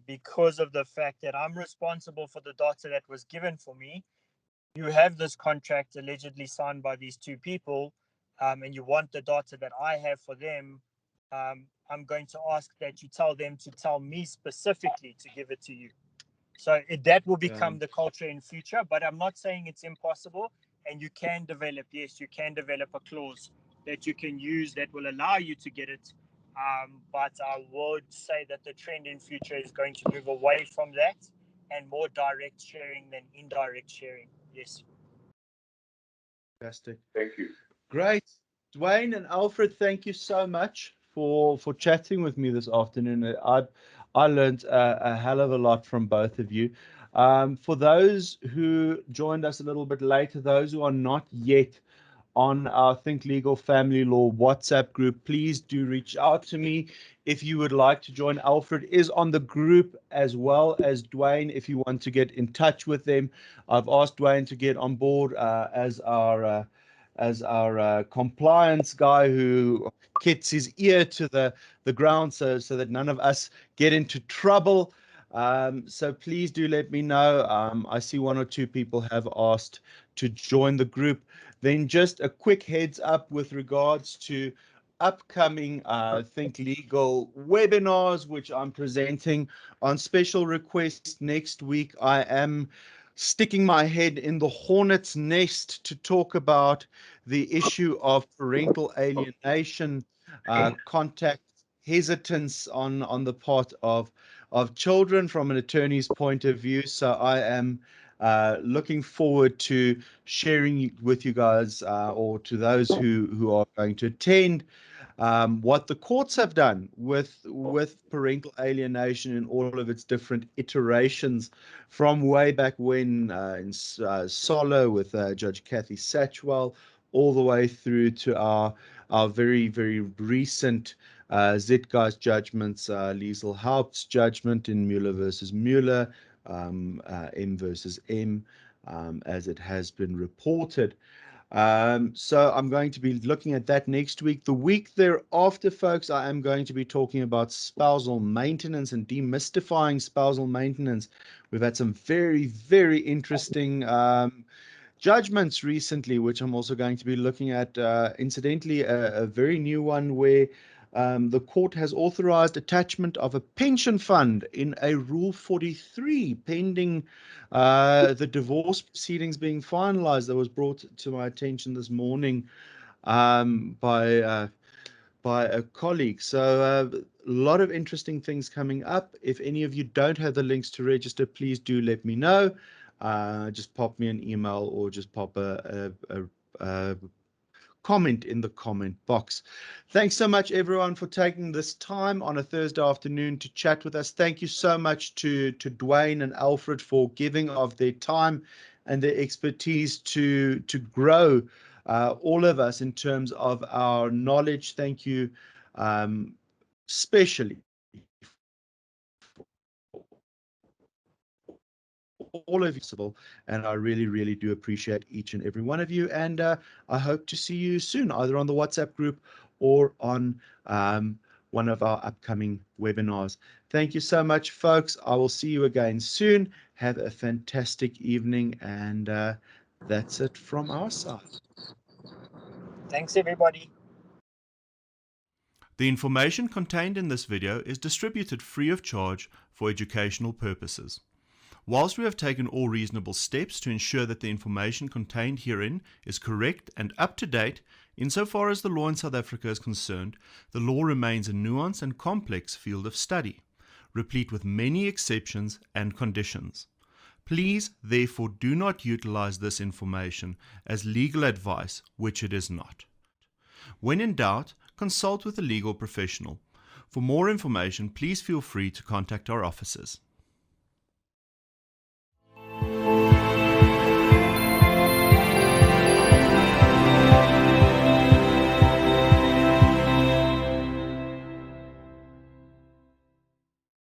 Because of the fact that I'm responsible for the data that was given for me. You have this contract allegedly signed by these two people, and you want the data that I have for them. I'm going to ask that you tell them to tell me specifically to give it to you. So that will become the culture in future, but I'm not saying it's impossible. And you can develop, yes, you can develop a clause that you can use that will allow you to get it. But I would say that the trend in future is going to move away from that and more direct sharing than indirect sharing. Yes. Fantastic. Thank you. Great. Duane and Alfred, thank you so much for chatting with me this afternoon. I learned a hell of a lot from both of you. For those who joined us a little bit later, those who are not yet on our ThinkLegal Family Law WhatsApp group, please do reach out to me if you would like to join. Alfred is on the group, as well as Duane, if you want to get in touch with them. I've asked Duane to get on board as our compliance guy who gets his ear to the ground so that none of us get into trouble. So please do let me know. I see one or two people have asked to join the group. Then just a quick heads up with regards to upcoming ThinkLegal webinars, which I'm presenting on special request next week. I am sticking my head in the hornet's nest to talk about the issue of parental alienation, contact hesitance on the part of children from an attorney's point of view. So I am looking forward to sharing with you guys, or to those who are going to attend, what the courts have done with parental alienation in all of its different iterations, from way back when in Solo with Judge Kathy Satchwell, all the way through to our very, very recent Zitguy's judgments, Liesel Haupt's judgment in Mueller versus Mueller, M versus M, as it has been reported. So I'm going to be looking at that next week. The week thereafter, folks, I am going to be talking about spousal maintenance and demystifying spousal maintenance. We've had some very, very interesting judgments recently, which I'm also going to be looking at. Incidentally, a very new one where the court has authorized attachment of a pension fund in a Rule 43 pending the divorce proceedings being finalized. That was brought to my attention this morning by a colleague. So a lot of interesting things coming up. If any of you don't have the links to register, please do let me know. Just pop me an email or just pop a comment in the comment box. Thanks so much, everyone, for taking this time on a Thursday afternoon to chat with us. Thank you so much to Duane and Alfred for giving of their time and their expertise to grow all of us in terms of our knowledge. Thank you, especially all of you, and I really, really do appreciate each and every one of you. And I hope to see you soon, either on the WhatsApp group or on one of our upcoming webinars. Thank you so much, folks. I will see you again soon. Have a fantastic evening, and that's it from our side. Thanks, everybody. The information contained in this video is distributed free of charge for educational purposes. Whilst we have taken all reasonable steps to ensure that the information contained herein is correct and up to date, insofar as the law in South Africa is concerned, the law remains a nuanced and complex field of study, replete with many exceptions and conditions. Please, therefore, do not utilize this information as legal advice, which it is not. When in doubt, consult with a legal professional. For more information, please feel free to contact our offices.